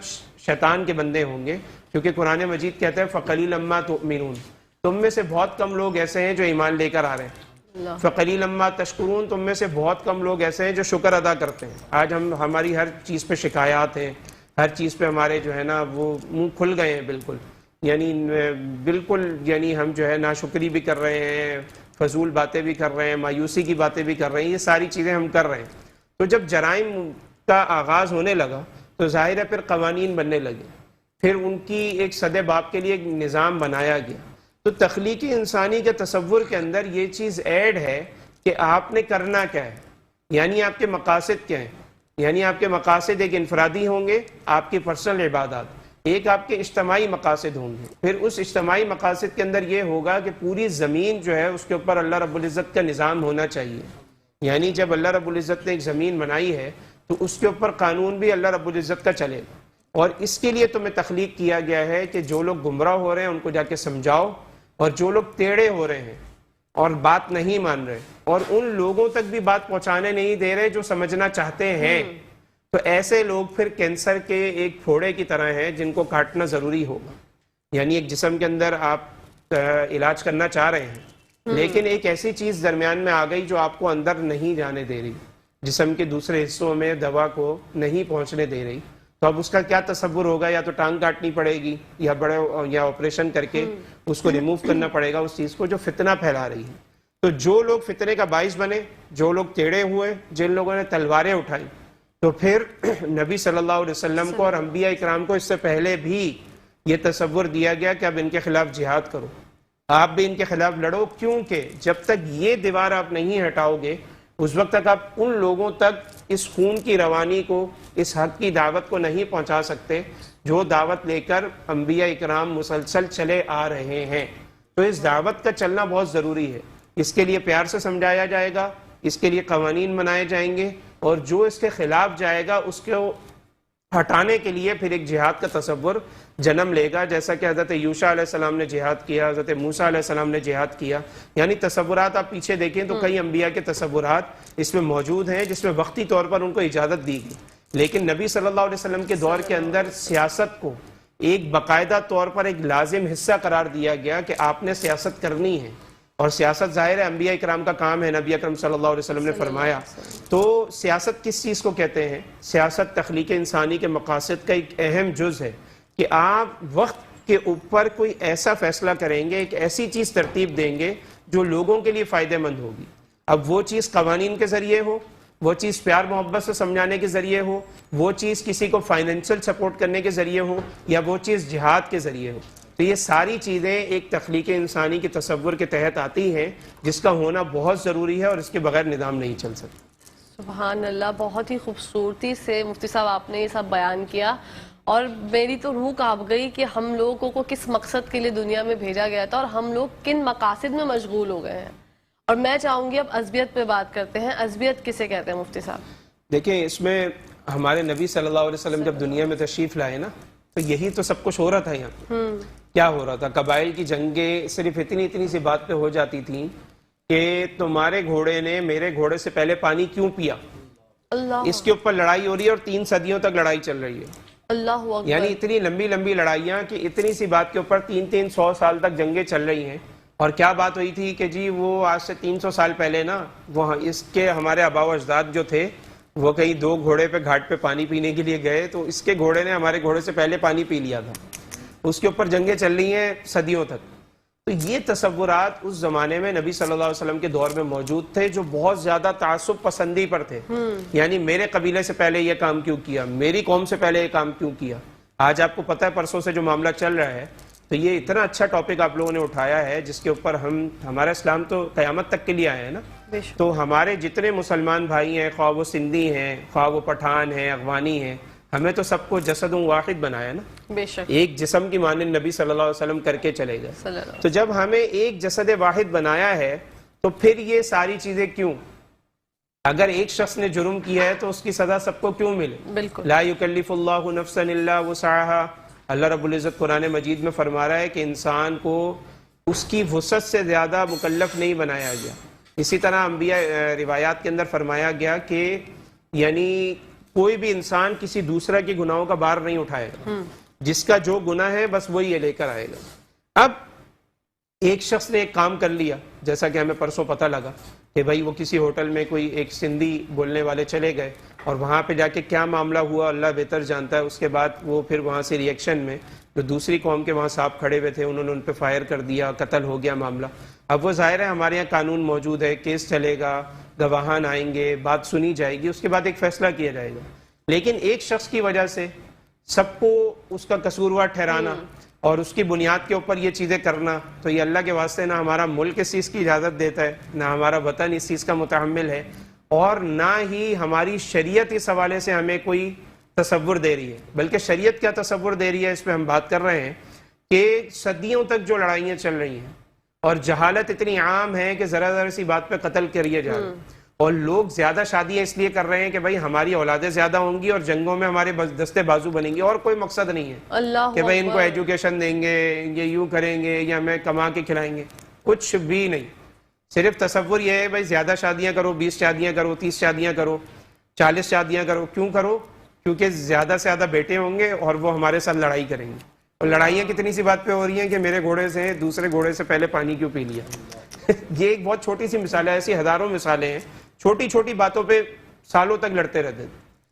شیطان کے بندے ہوں گے, کیونکہ قرآن مجید کہتا ہے فَقَلِيلًا مَا تُؤْمِنُونَ, تم میں سے بہت کم لوگ ایسے ہیں جو ایمان لے کر آ رہے ہیں. فَقَلِيلًا مَا تَشْكُرُونَ, تم میں سے بہت کم لوگ ایسے ہیں جو شکر ادا کرتے ہیں. آج ہماری ہر چیز پہ شکایات ہیں, ہر چیز پہ ہمارے جو ہے نا وہ منہ کھل گئے ہیں بالکل, یعنی بالکل یعنی ہم جو ہے ناشکری بھی کر رہے ہیں, فضول باتیں بھی کر رہے ہیں, مایوسی کی باتیں بھی کر رہے ہیں, یہ ساری چیزیں ہم کر رہے ہیں. تو جب جرائم کا آغاز ہونے لگا تو ظاہر ہے پھر قوانین بننے لگے, پھر ان کی ایک صد باب کے لیے ایک نظام بنایا گیا. تو تخلیقی انسانی کے تصور کے اندر یہ چیز ایڈ ہے کہ آپ نے کرنا کیا ہے, یعنی آپ کے مقاصد کیا ہیں. یعنی آپ کے مقاصد ایک انفرادی ہوں گے, آپ کی پرسنل عبادات, ایک آپ کے اجتماعی مقاصد ہوں گے. پھر اس اجتماعی مقاصد کے اندر یہ ہوگا کہ پوری زمین جو ہے اس کے اوپر اللہ رب العزت کا نظام ہونا چاہیے. یعنی جب اللہ رب العزت نے ایک زمین بنائی ہے تو اس کے اوپر قانون بھی اللہ رب العزت کا چلے گا. اور اس کے لیے تمہیں تخلیق کیا گیا ہے کہ جو لوگ گمراہ ہو رہے ہیں ان کو جا کے سمجھاؤ, اور جو لوگ ٹیڑھے ہو رہے ہیں اور بات نہیں مان رہے اور ان لوگوں تک بھی بات پہنچانے نہیں دے رہے جو سمجھنا چاہتے ہیں, تو ایسے لوگ پھر کینسر کے ایک پھوڑے کی طرح ہیں جن کو کاٹنا ضروری ہوگا. یعنی ایک جسم کے اندر آپ علاج کرنا چاہ رہے ہیں لیکن ایک ایسی چیز درمیان میں آ گئی جو آپ کو اندر نہیں جانے دے رہی, جسم کے دوسرے حصوں میں دوا کو نہیں پہنچنے دے رہی. تو اب اس کا کیا تصور ہوگا, یا تو ٹانگ کاٹنی پڑے گی یا آپریشن کر کے اس کو ریموو کرنا پڑے گا اس چیز کو جو فتنہ پھیلا رہی ہے. تو جو لوگ فتنے کا باعث بنے, جو لوگ ٹیڑھے ہوئے, جن لوگوں نے تلواریں اٹھائیں, تو پھر نبی صلی اللہ علیہ وسلم کو اور انبیاء اکرام کو اس سے پہلے بھی یہ تصور دیا گیا کہ اب ان کے خلاف جہاد کرو, آپ بھی ان کے خلاف لڑو, کیونکہ جب تک یہ دیوار آپ نہیں ہٹاؤ گے اس وقت تک آپ ان لوگوں تک اس خون کی روانی کو، اس حق کی دعوت کو نہیں پہنچا سکتے جو دعوت لے کر انبیاء اکرام مسلسل چلے آ رہے ہیں۔ تو اس دعوت کا چلنا بہت ضروری ہے، اس کے لیے پیار سے سمجھایا جائے گا، اس کے لیے قوانین بنائے جائیں گے، اور جو اس کے خلاف جائے گا اس کو ہٹانے کے لیے پھر ایک جہاد کا تصور جنم لے گا، جیسا کہ حضرت یوشع علیہ السلام نے جہاد کیا، حضرت موسیٰ علیہ السلام نے جہاد کیا۔ یعنی تصورات آپ پیچھے دیکھیں تو کئی انبیاء کے تصورات اس میں موجود ہیں جس میں وقتی طور پر ان کو اجازت دی گئی، لیکن نبی صلی اللہ علیہ وسلم کے دور کے اندر سیاست کو ایک باقاعدہ طور پر ایک لازم حصہ قرار دیا گیا کہ آپ نے سیاست کرنی ہے، اور سیاست ظاہر ہے انبیاء اکرام کا کام ہے، نبی اکرم صلی اللہ علیہ وسلم نے فرمایا۔ تو سیاست کس چیز کو کہتے ہیں؟ سیاست تخلیق انسانی کے مقاصد کا ایک اہم جز ہے کہ آپ وقت کے اوپر کوئی ایسا فیصلہ کریں گے، ایک ایسی چیز ترتیب دیں گے جو لوگوں کے لیے فائدہ مند ہوگی۔ اب وہ چیز قوانین کے ذریعے ہو، وہ چیز پیار محبت سے سمجھانے کے ذریعے ہو، وہ چیز کسی کو فائنینشل سپورٹ کرنے کے ذریعے ہو، یا وہ چیز جہاد کے ذریعے ہو، تو یہ ساری چیزیں ایک تخلیق انسانی کے تصور کے تحت آتی ہیں جس کا ہونا بہت ضروری ہے، اور اس کے بغیر نظام نہیں چل سکتا۔ سبحان اللہ، بہت ہی خوبصورتی سے مفتی صاحب آپ نے یہ سب بیان کیا، اور میری تو روح کانپ گئی کہ ہم لوگوں کو کس مقصد کے لیے دنیا میں بھیجا گیا تھا اور ہم لوگ کن مقاصد میں مشغول ہو گئے ہیں۔ اور میں چاہوں گی اب عصبیت پہ بات کرتے ہیں۔ عصبیت کسے کہتے ہیں مفتی صاحب؟ دیکھیں، اس میں ہمارے نبی صلی اللہ علیہ وسلم جب دنیا میں تشریف لائے نا، تو یہی تو سب کچھ ہو رہا تھا یہاں۔ کیا ہو رہا تھا؟ قبائل کی جنگیں صرف اتنی سی بات پہ ہو جاتی تھیں کہ تمہارے گھوڑے نے میرے گھوڑے سے پہلے پانی کیوں پیا، اللہ، اس کے اوپر لڑائی ہو رہی ہے، اور 3 صدیوں تک لڑائی چل رہی ہے۔ اللہ اکبر۔ یعنی اتنی لمبی لڑائیاں کہ اتنی سی بات کے اوپر 300 سال تک جنگیں چل رہی ہیں۔ اور کیا بات ہوئی تھی کہ جی وہ آج سے 300 سال پہلے نا، وہ اس کے ہمارے آبا و اجداد جو تھے وہ کہیں 2 گھوڑے پہ گھاٹ پہ پانی پینے کے لیے گئے، تو اس کے گھوڑے نے ہمارے گھوڑے سے پہلے پانی پی لیا تھا۔ اس کے اوپر جنگیں چل رہی ہیں صدیوں تک۔ تو یہ تصورات اس زمانے میں نبی صلی اللہ علیہ وسلم کے دور میں موجود تھے، جو بہت زیادہ تعصب پسندی پر تھے۔ یعنی میرے قبیلے سے پہلے یہ کام کیوں کیا، میری قوم سے پہلے یہ کام کیوں کیا۔ آج آپ کو پتہ ہے پرسوں سے جو معاملہ چل رہا ہے، تو یہ اتنا اچھا ٹاپک آپ لوگوں نے اٹھایا ہے جس کے اوپر ہمارا اسلام تو قیامت تک کے لیے آیا ہے نا۔ تو ہمارے جتنے مسلمان بھائی ہیں، خواہ وہ سندھی ہیں، خواہ وہ پٹھان ہیں، افغانی ہیں، ہمیں تو سب کو جسد واحد بنایا نا، بے شک، ایک جسم کی مانند نبی صلی اللہ علیہ وسلم کر کے چلے گئے۔ صلی اللہ۔ تو جب ہمیں ایک جسد واحد بنایا ہے تو پھر یہ ساری چیزیں کیوں؟ اگر ایک شخص نے جرم کیا ہے تو اس کی سزا سب کو کیوں ملے؟ بالکل۔ لا یکلف اللہ نفسا الا وسعها۔ اللہ رب العزت قرآن مجید میں فرما رہا ہے کہ انسان کو اس کی وسعت سے زیادہ مکلف نہیں بنایا گیا۔ اسی طرح انبیاء روایات کے اندر فرمایا گیا کہ یعنی کوئی بھی انسان کسی دوسرے کے گناہوں کا بار نہیں اٹھائے گا، جس کا جو گناہ ہے بس وہی یہ لے کر آئے گا۔ اب ایک شخص نے ایک کام کر لیا، جیسا کہ ہمیں پرسوں پتہ لگا کہ بھائی وہ کسی ہوٹل میں کوئی ایک سندھی بولنے والے چلے گئے، اور وہاں پہ جا کے کیا معاملہ ہوا اللہ بہتر جانتا ہے۔ اس کے بعد وہ پھر وہاں سے ریئیکشن میں جو دوسری قوم کے وہاں صاحب کھڑے ہوئے تھے انہوں نے ان پہ فائر کر دیا، قتل ہو گیا معاملہ۔ اب وہ ظاہر ہے ہمارے یہاں قانون موجود ہے، کیس چلے گا، گواہان آئیں گے، بات سنی جائے گی، اس کے بعد ایک فیصلہ کیا جائے گا۔ لیکن ایک شخص کی وجہ سے سب کو اس کا قصوروار ٹھہرانا اور اس کی بنیاد کے اوپر یہ چیزیں کرنا، تو یہ اللہ کے واسطے نہ ہمارا ملک اس چیز کی اجازت دیتا ہے، نہ ہمارا وطن اس چیز کا متحمل ہے، اور نہ ہی ہماری شریعت اس حوالے سے ہمیں کوئی تصور دے رہی ہے۔ بلکہ شریعت کیا تصور دے رہی ہے، اس پہ ہم بات کر رہے ہیں کہ صدیوں تک جو لڑائیاں چل رہی ہیں اور جہالت اتنی عام ہے کہ ذرا سی بات پہ قتل کریے جا رہے ہیں، اور لوگ زیادہ شادیاں اس لیے کر رہے ہیں کہ بھائی ہماری اولادیں زیادہ ہوں گی اور جنگوں میں ہمارے دستے بازو بنیں گے، اور کوئی مقصد نہیں ہے اللہ کہ بھائی ان کو ایجوکیشن دیں گے، یہ یوں کریں گے یا ہمیں کما کے کھلائیں گے، کچھ بھی نہیں۔ صرف تصور یہ ہے بھائی زیادہ شادیاں کرو، 20 شادیاں کرو، 30 شادیاں کرو، 40 شادیاں کرو۔ کیوں کرو؟ کیونکہ زیادہ سے زیادہ بیٹے ہوں گے اور وہ ہمارے ساتھ لڑائی کریں گے۔ اور لڑائیاں کتنی سی بات پہ ہو رہی ہیں کہ میرے گھوڑے سے دوسرے گھوڑے سے پہلے پانی کیوں پی لیا۔ یہ ایک بہت چھوٹی سی مثال ہے، ایسی ہزاروں مثالیں ہیں، چھوٹی چھوٹی باتوں پہ سالوں تک لڑتے رہتے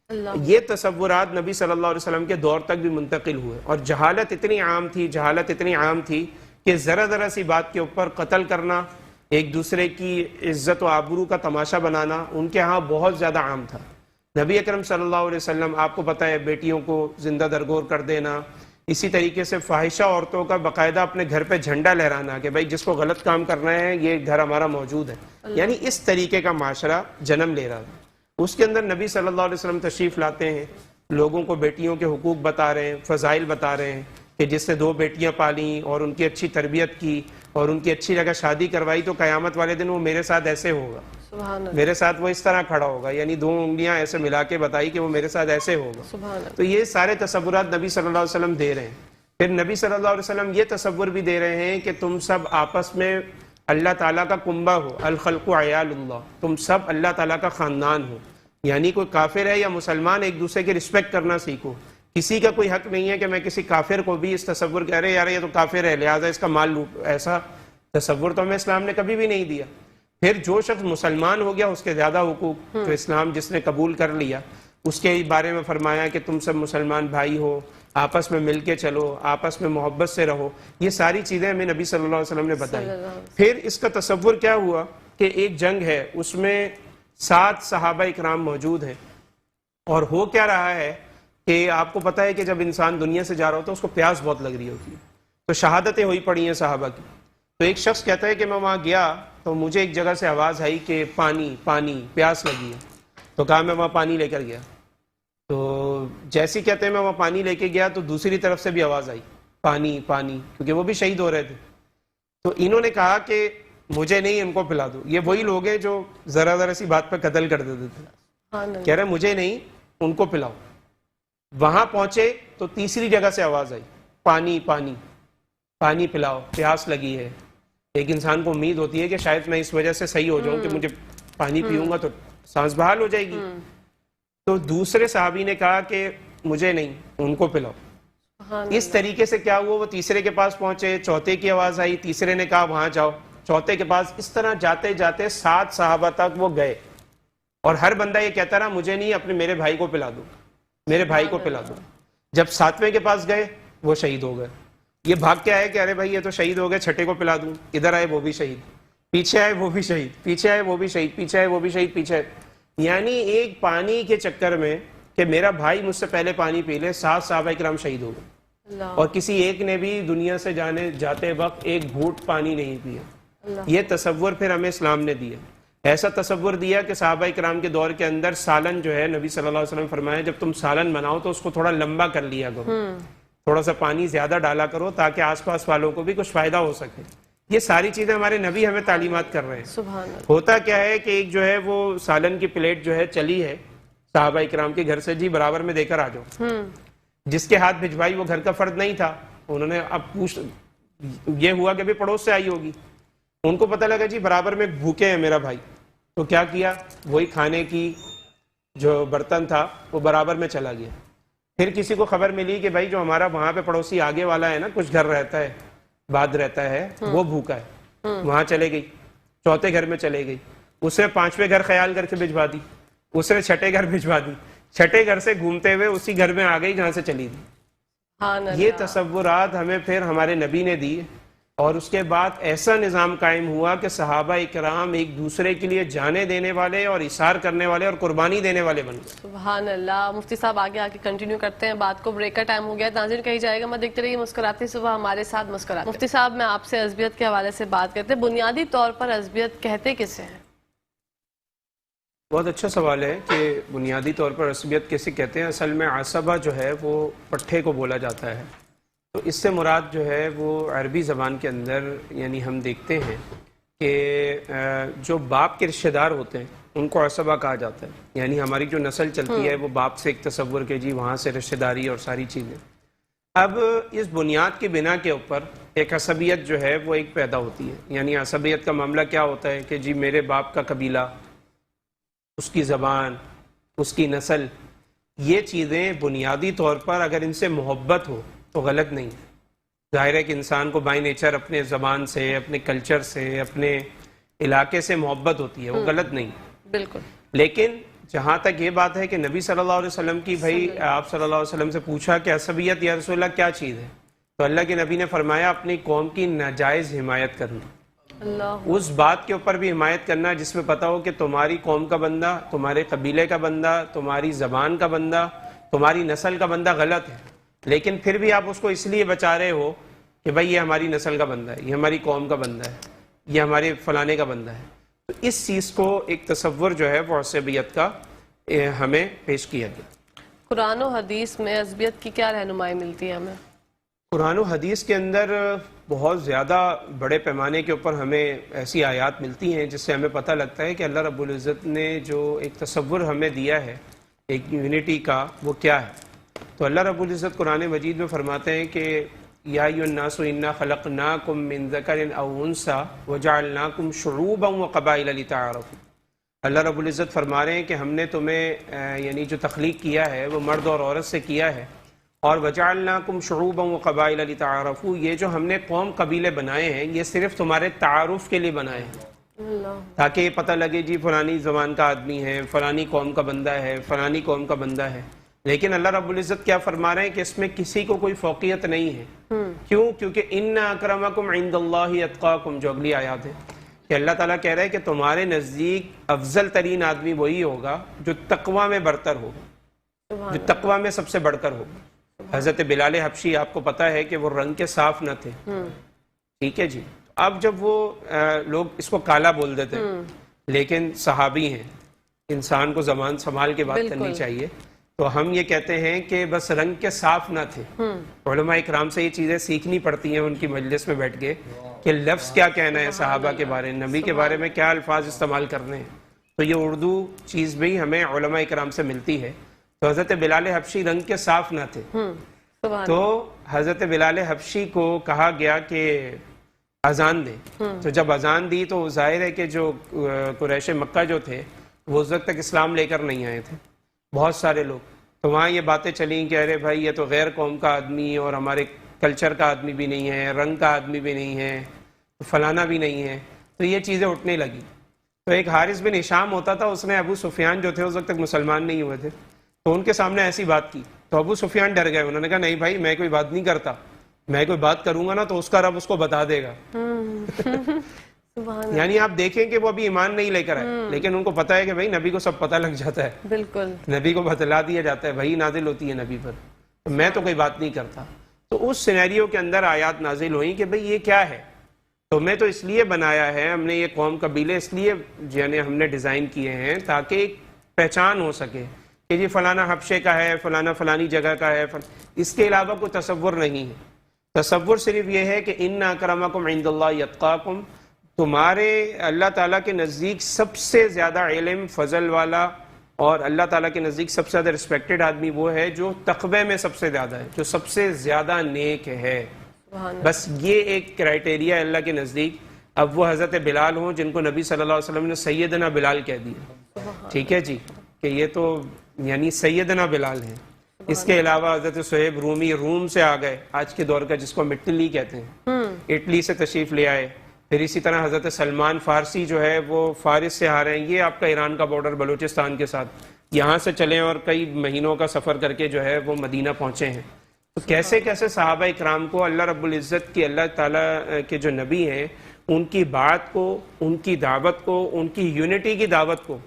تھے۔ یہ تصورات نبی صلی اللہ علیہ وسلم کے دور تک بھی منتقل ہوئے، اور جہالت اتنی عام تھی کہ ذرا سی بات کے اوپر قتل کرنا، ایک دوسرے کی عزت و آبرو کا تماشا بنانا ان کے ہاں بہت زیادہ عام تھا۔ نبی اکرم صلی اللہ علیہ وسلم، آپ کو پتہ ہے، بیٹیوں کو زندہ درگور کر دینا، اسی طریقے سے فاحشہ عورتوں کا باقاعدہ اپنے گھر پہ جھنڈا لہرانا کہ بھائی جس کو غلط کام کرنا ہے یہ گھر ہمارا موجود ہے، یعنی اس طریقے کا معاشرہ جنم لے رہا تھا۔ اس کے اندر نبی صلی اللہ علیہ وسلم تشریف لاتے ہیں، لوگوں کو بیٹیوں کے حقوق بتا رہے ہیں، فضائل بتا رہے ہیں کہ جس سے 2 بیٹیاں پالیں اور ان کی اچھی تربیت کی اور ان کی اچھی جگہ شادی کروائی تو قیامت والے دن وہ میرے ساتھ ایسے ہوگا، سبحان اللہ، میرے ساتھ وہ اس طرح کھڑا ہوگا، یعنی 2 انگلیاں ایسے ملا کے بتائی کہ وہ میرے ساتھ ایسے ہوگا۔ سبحان اللہ، تو یہ سارے تصورات نبی صلی اللہ علیہ وسلم دے رہے ہیں۔ پھر نبی صلی اللہ علیہ وسلم یہ تصور بھی دے رہے ہیں کہ تم سب آپس میں اللہ تعالیٰ کا کنبہ ہو، الخلق عیال اللہ، تم سب اللہ تعالیٰ کا خاندان ہو، یعنی کوئی کافر ہے یا مسلمان ایک دوسرے کی رسپیکٹ کرنا سیکھو۔ کسی کا کوئی حق نہیں ہے کہ میں کسی کافر کو بھی اس تصور کہہ رہے یار یہ تو کافر ہے لہٰذا اس کا مال لوٹ، ایسا تصور تو ہمیں اسلام نے کبھی بھی نہیں دیا۔ پھر جو شخص مسلمان ہو گیا اس کے زیادہ حقوق، جو اسلام جس نے قبول کر لیا اس کے بارے میں فرمایا کہ تم سب مسلمان بھائی ہو، آپس میں مل کے چلو، آپس میں محبت سے رہو، یہ ساری چیزیں ہمیں نبی صلی اللہ علیہ وسلم نے بتائی۔ پھر اس کا تصور کیا ہوا کہ ایک جنگ ہے، اس میں 7 صحابہ اکرام موجود ہیں، اور ہو کیا رہا ہے کہ آپ کو پتہ ہے کہ جب انسان دنیا سے جا رہا ہوتا ہے اس کو پیاس بہت لگ رہی ہوتی ہے، تو شہادتیں ہوئی پڑی ہیں صحابہ کی۔ تو ایک شخص کہتا ہے کہ میں وہاں گیا تو مجھے ایک جگہ سے آواز آئی کہ پانی پانی، پیاس لگی ہے، تو کہا میں وہاں پانی لے کر گیا۔ تو جیسے کہتے ہیں میں وہاں پانی لے کے گیا تو دوسری طرف سے بھی آواز آئی پانی پانی، کیونکہ وہ بھی شہید ہو رہے تھے۔ تو انہوں نے کہا کہ مجھے نہیں، ان کو پلا دو۔ یہ وہی لوگ ہیں جو ذرا ذرا سی بات پہ قتل کر دیتے تھے، کہہ رہے مجھے نہیں، ان کو پلاؤ۔ وہاں پہنچے تو تیسری جگہ سے آواز آئی پانی پانی، پانی پلاؤ، پیاس لگی ہے۔ ایک انسان کو امید ہوتی ہے کہ شاید میں اس وجہ سے صحیح ہو جاؤں کہ مجھے پانی پیوں گا تو سانس بحال ہو جائے گی۔ تو دوسرے صحابی نے کہا کہ مجھے نہیں، ان کو پلاؤ۔ اس طریقے سے کیا ہوا، وہ تیسرے کے پاس پہنچے، چوتھے کی آواز آئی، تیسرے نے کہا وہاں جاؤ، چوتھے کے پاس، اس طرح جاتے جاتے 7 صحابہ تک وہ گئے، اور ہر بندہ یہ کہتا رہا مجھے نہیں، اپنے میرے بھائی کو پلا دو، میرے بھائی کو پلا دو۔ جب 7ویں کے پاس گئے وہ شہید ہو گئے۔ یہ بھاگ کے آئے کہ ارے بھائی یہ تو شہید ہو گئے، چھٹے کو پلا دوں، ادھر آئے وہ بھی شہید، پیچھے آئے وہ بھی شہید، پیچھے آئے وہ بھی شہید، پیچھے آئے وہ بھی شہید، پیچھے آئے، یعنی ایک پانی کے چکر میں کہ میرا بھائی مجھ سے پہلے پانی پی لے، 7 صحابہ اکرام شہید ہو گئے، اور کسی ایک نے بھی دنیا سے جاتے وقت ایک گھونٹ پانی نہیں پیا۔ یہ تصور پھر ہمیں اسلام نے دیا، ایسا تصور دیا کہ صحابہ اکرام کے دور کے اندر سالن جو ہے، نبی صلی اللہ علیہ وسلم فرمایا جب تم سالن بناؤ تو اس کو تھوڑا لمبا کر لیا کرو، تھوڑا سا پانی زیادہ ڈالا کرو تاکہ آس پاس والوں کو بھی کچھ فائدہ ہو سکے۔ یہ ساری چیزیں ہمارے نبی ہمیں تعلیمات کر رہے ہیں۔ سبحان اللہ۔ ہوتا کیا ہے کہ ایک جو ہے وہ سالن کی پلیٹ جو ہے چلی ہے صحابہ اکرام کے گھر سے، جی برابر میں دے کر آ جاؤ۔ جس کے ہاتھ بھجوائی وہ گھر کا فرد نہیں تھا، انہوں نے اب یہ ہوا کہ بھی پڑوس سے آئی ہوگی، ان کو پتہ لگا جی برابر میں بھوکے ہیں میرا بھائی، تو کیا کیا، وہی کھانے کی جو برتن تھا وہ برابر میں چلا گیا۔ پھر کسی کو خبر ملی کہ بھائی جو ہمارا وہاں پہ پڑوسی آگے والا ہے نا، کچھ گھر رہتا ہے، بعد رہتا ہے، وہ بھوکا ہے، وہاں چلے گئی، چوتھے گھر میں چلے گئی، اس نے 5ویں گھر خیال کر کے بھجوا دی، اس نے 6ٹھے گھر بھجوا دی، 6ٹھے گھر سے گھومتے ہوئے اسی گھر میں آ گئی جہاں سے چلی دی۔ یہ تصورات ہمیں پھر ہمارے نبی نے دی، اور اس کے بعد ایسا نظام قائم ہوا کہ صحابہ اکرام ایک دوسرے کے لیے جانے دینے والے اور اثار کرنے والے اور قربانی دینے والے بن گئے۔ سبحان اللہ۔ مفتی صاحب آگے آ کے کنٹینیو کرتے ہیں بات کو، بریک کا ٹائم ہو گیا، ناظرین کہی جائے گا میں دیکھتے رہیے مسکراتی صبح ہمارے ساتھ مسکراتے۔ مفتی صاحب میں آپ سے عصبیت کے حوالے سے بات کرتے ہیں، بنیادی طور پر عصبیت کہتے کسے ہیں؟ بہت اچھا سوال ہے کہ بنیادی طور پر عصبیت کیسے کہتے ہیں۔ اصل میں عصبہ جو ہے وہ پٹھے کو بولا جاتا ہے، تو اس سے مراد جو ہے وہ عربی زبان کے اندر، یعنی ہم دیکھتے ہیں کہ جو باپ کے رشتہ دار ہوتے ہیں ان کو عصبہ کہا جاتا ہے، یعنی ہماری جو نسل چلتی ہے وہ باپ سے ایک تصور کے جی وہاں سے رشتہ داری اور ساری چیزیں۔ اب اس بنیاد کی بنا کے اوپر ایک عصبیت جو ہے وہ ایک پیدا ہوتی ہے، یعنی عصبیت کا معاملہ کیا ہوتا ہے کہ جی میرے باپ کا قبیلہ، اس کی زبان، اس کی نسل، یہ چیزیں بنیادی طور پر اگر ان سے محبت ہو تو غلط نہیں ہے۔ ظاہر ہے کہ انسان کو بائی نیچر اپنے زبان سے، اپنے کلچر سے، اپنے علاقے سے محبت ہوتی ہے، وہ غلط نہیں، بالکل۔ لیکن جہاں تک یہ بات ہے کہ نبی صلی اللہ علیہ وسلم کی، بھائی آپ صلی اللہ علیہ وسلم سے پوچھا کہ عصبیت یا رسول اللہ کیا چیز ہے، تو اللہ کے نبی نے فرمایا اپنی قوم کی ناجائز حمایت کرنا، اس بات کے اوپر بھی حمایت کرنا جس میں پتا ہو کہ تمہاری قوم کا بندہ، تمہارے قبیلے کا بندہ، تمہاری زبان کا بندہ، تمہاری نسل کا بندہ غلط ہے، لیکن پھر بھی آپ اس کو اس لیے بچا رہے ہو کہ بھائی یہ ہماری نسل کا بندہ ہے، یہ ہماری قوم کا بندہ ہے، یہ ہمارے فلانے کا بندہ ہے. تو اس چیز کو ایک تصور جو ہے وہ عصبیت کا ہمیں پیش کیا گیا. قرآن و حدیث میں عصبیت کی کیا رہنمائی ملتی ہے ہمیں؟ قرآن و حدیث کے اندر بہت زیادہ بڑے پیمانے کے اوپر ہمیں ایسی آیات ملتی ہیں جس سے ہمیں پتہ لگتا ہے کہ اللہ رب العزت نے جو ایک تصور ہمیں دیا ہے ایک یونٹی کا، وہ کیا ہے. تو اللہ رب العزت قرآن مجید میں فرماتے ہیں کہ یا ایھا الناس انا خلقناکم من ذکر او انثی وجعلناکم شعوبا وقبائل لتعارفوا. اللہ رب العزت فرما رہے ہیں کہ ہم نے تمہیں یعنی جو تخلیق کیا ہے وہ مرد اور عورت سے کیا ہے، اور وجعلناکم شعوبا وقبائل لتعارفوا، یہ جو ہم نے قوم قبیلے بنائے ہیں یہ صرف تمہارے تعارف کے لیے بنائے ہیں، اللہ، تاکہ یہ پتہ لگے جی فلانی زبان کا آدمی ہے، فلانی قوم کا بندہ ہے، فلانی قوم کا بندہ ہے. لیکن اللہ رب العزت کیا فرما رہے ہیں کہ اس میں کسی کو کوئی فوقیت نہیں ہے. کیوں؟ کیونکہ ان اکرمکم عند اللہ اتقاکم، جو اگلی آیات ہے کہ اللہ تعالیٰ کہہ رہا ہے کہ تمہارے نزدیک افضل ترین آدمی وہی ہوگا جو تقوی میں برتر ہوگا، جو تقوی میں سب سے بڑھ کر ہوگا. حضرت بلال حبشی آپ کو پتہ ہے کہ وہ رنگ کے صاف نہ تھے، ٹھیک ہے جی. اب جب وہ لوگ اس کو کالا بول دیتے ہیں، لیکن صحابی ہیں، انسان کو زبان سنبھال کے بات کرنی چاہیے. تو ہم یہ کہتے ہیں کہ بس رنگ کے صاف نہ تھے. علماء اکرام سے یہ چیزیں سیکھنی پڑتی ہیں ان کی مجلس میں بیٹھ کے کہ لفظ کیا کہنا ہے صحابہ کے بارے میں، نبی کے بارے میں کیا الفاظ استعمال کرنے ہیں. تو یہ اردو چیز بھی ہمیں علماء اکرام سے ملتی ہے. تو حضرت بلال حبشی رنگ کے صاف نہ تھے، تو حضرت بلال حبشی کو کہا گیا کہ اذان دے. تو جب اذان دی تو ظاہر ہے کہ جو قریش مکہ جو تھے وہ اس وقت تک اسلام لے کر نہیں آئے تھے، بہت سارے لوگ. تو وہاں یہ باتیں چلیں کہ ارے بھائی یہ تو غیر قوم کا آدمی اور ہمارے کلچر کا آدمی بھی نہیں ہے، رنگ کا آدمی بھی نہیں ہے، فلانا بھی نہیں ہے. تو یہ چیزیں اٹھنے لگی. تو ایک حارث بن ہشام ہوتا تھا، اس نے ابو سفیان جو تھے اس وقت تک مسلمان نہیں ہوئے تھے، تو ان کے سامنے ایسی بات کی. تو ابو سفیان ڈر گئے، انہوں نے کہا نہیں بھائی میں کوئی بات نہیں کرتا، میں کوئی بات کروں گا نا تو اس کا رب اس کو بتا دے گا. یعنی آپ دیکھیں کہ وہ ابھی ایمان نہیں لے کر آئے، لیکن ان کو پتا ہے کہ بھائی نبی کو سب پتہ لگ جاتا ہے، بالکل نبی کو بتلا دیا جاتا ہے، وحی نازل ہوتی ہے نبی پر، میں تو کوئی بات نہیں کرتا. تو اس سینیریو کے اندر آیات نازل ہوئیں کہ بھئی یہ کیا ہے. تو میں تو اس لیے بنایا ہے، ہم نے یہ قوم قبیلے اس لیے یعنی ہم نے ڈیزائن کیے ہیں تاکہ ایک پہچان ہو سکے کہ جی فلانا حبشے کا ہے، فلانا فلانی جگہ کا ہے. اس کے علاوہ کوئی تصور نہیں ہے. تصور صرف یہ ہے کہ ان اکرمکم عند اللہ اتقاکم، تمہارے اللہ تعالیٰ کے نزدیک سب سے زیادہ علم فضل والا اور اللہ تعالیٰ کے نزدیک سب سے زیادہ رسپیکٹڈ آدمی وہ ہے جو تقوی میں سب سے زیادہ ہے، جو سب سے زیادہ نیک ہے. بس یہ ایک کرائٹیریا ہے اللہ کے نزدیک. اب وہ حضرت بلال ہوں جن کو نبی صلی اللہ علیہ وسلم نے سیدنا بلال کہہ دیا، ٹھیک ہے جی، کہ یہ تو یعنی سیدنا بلال ہیں. اس کے علاوہ حضرت صہیب رومی روم سے آ گئے، آج کے دور کا جس کو ہم اٹلی کہتے ہیں، اٹلی سے تشریف لے آئے. پھر اسی طرح حضرت سلمان فارسی جو ہے وہ فارس سے آ رہے ہیں. یہ آپ کا ایران کا بارڈر بلوچستان کے ساتھ، یہاں سے چلیں اور کئی مہینوں کا سفر کر کے جو ہے وہ مدینہ پہنچے ہیں. تو کیسے کیسے صحابہ اکرام کو اللہ رب العزت کی، اللہ تعالیٰ کے جو نبی ہیں ان کی بات کو، ان کی دعوت کو، ان کی یونٹی کی دعوت کو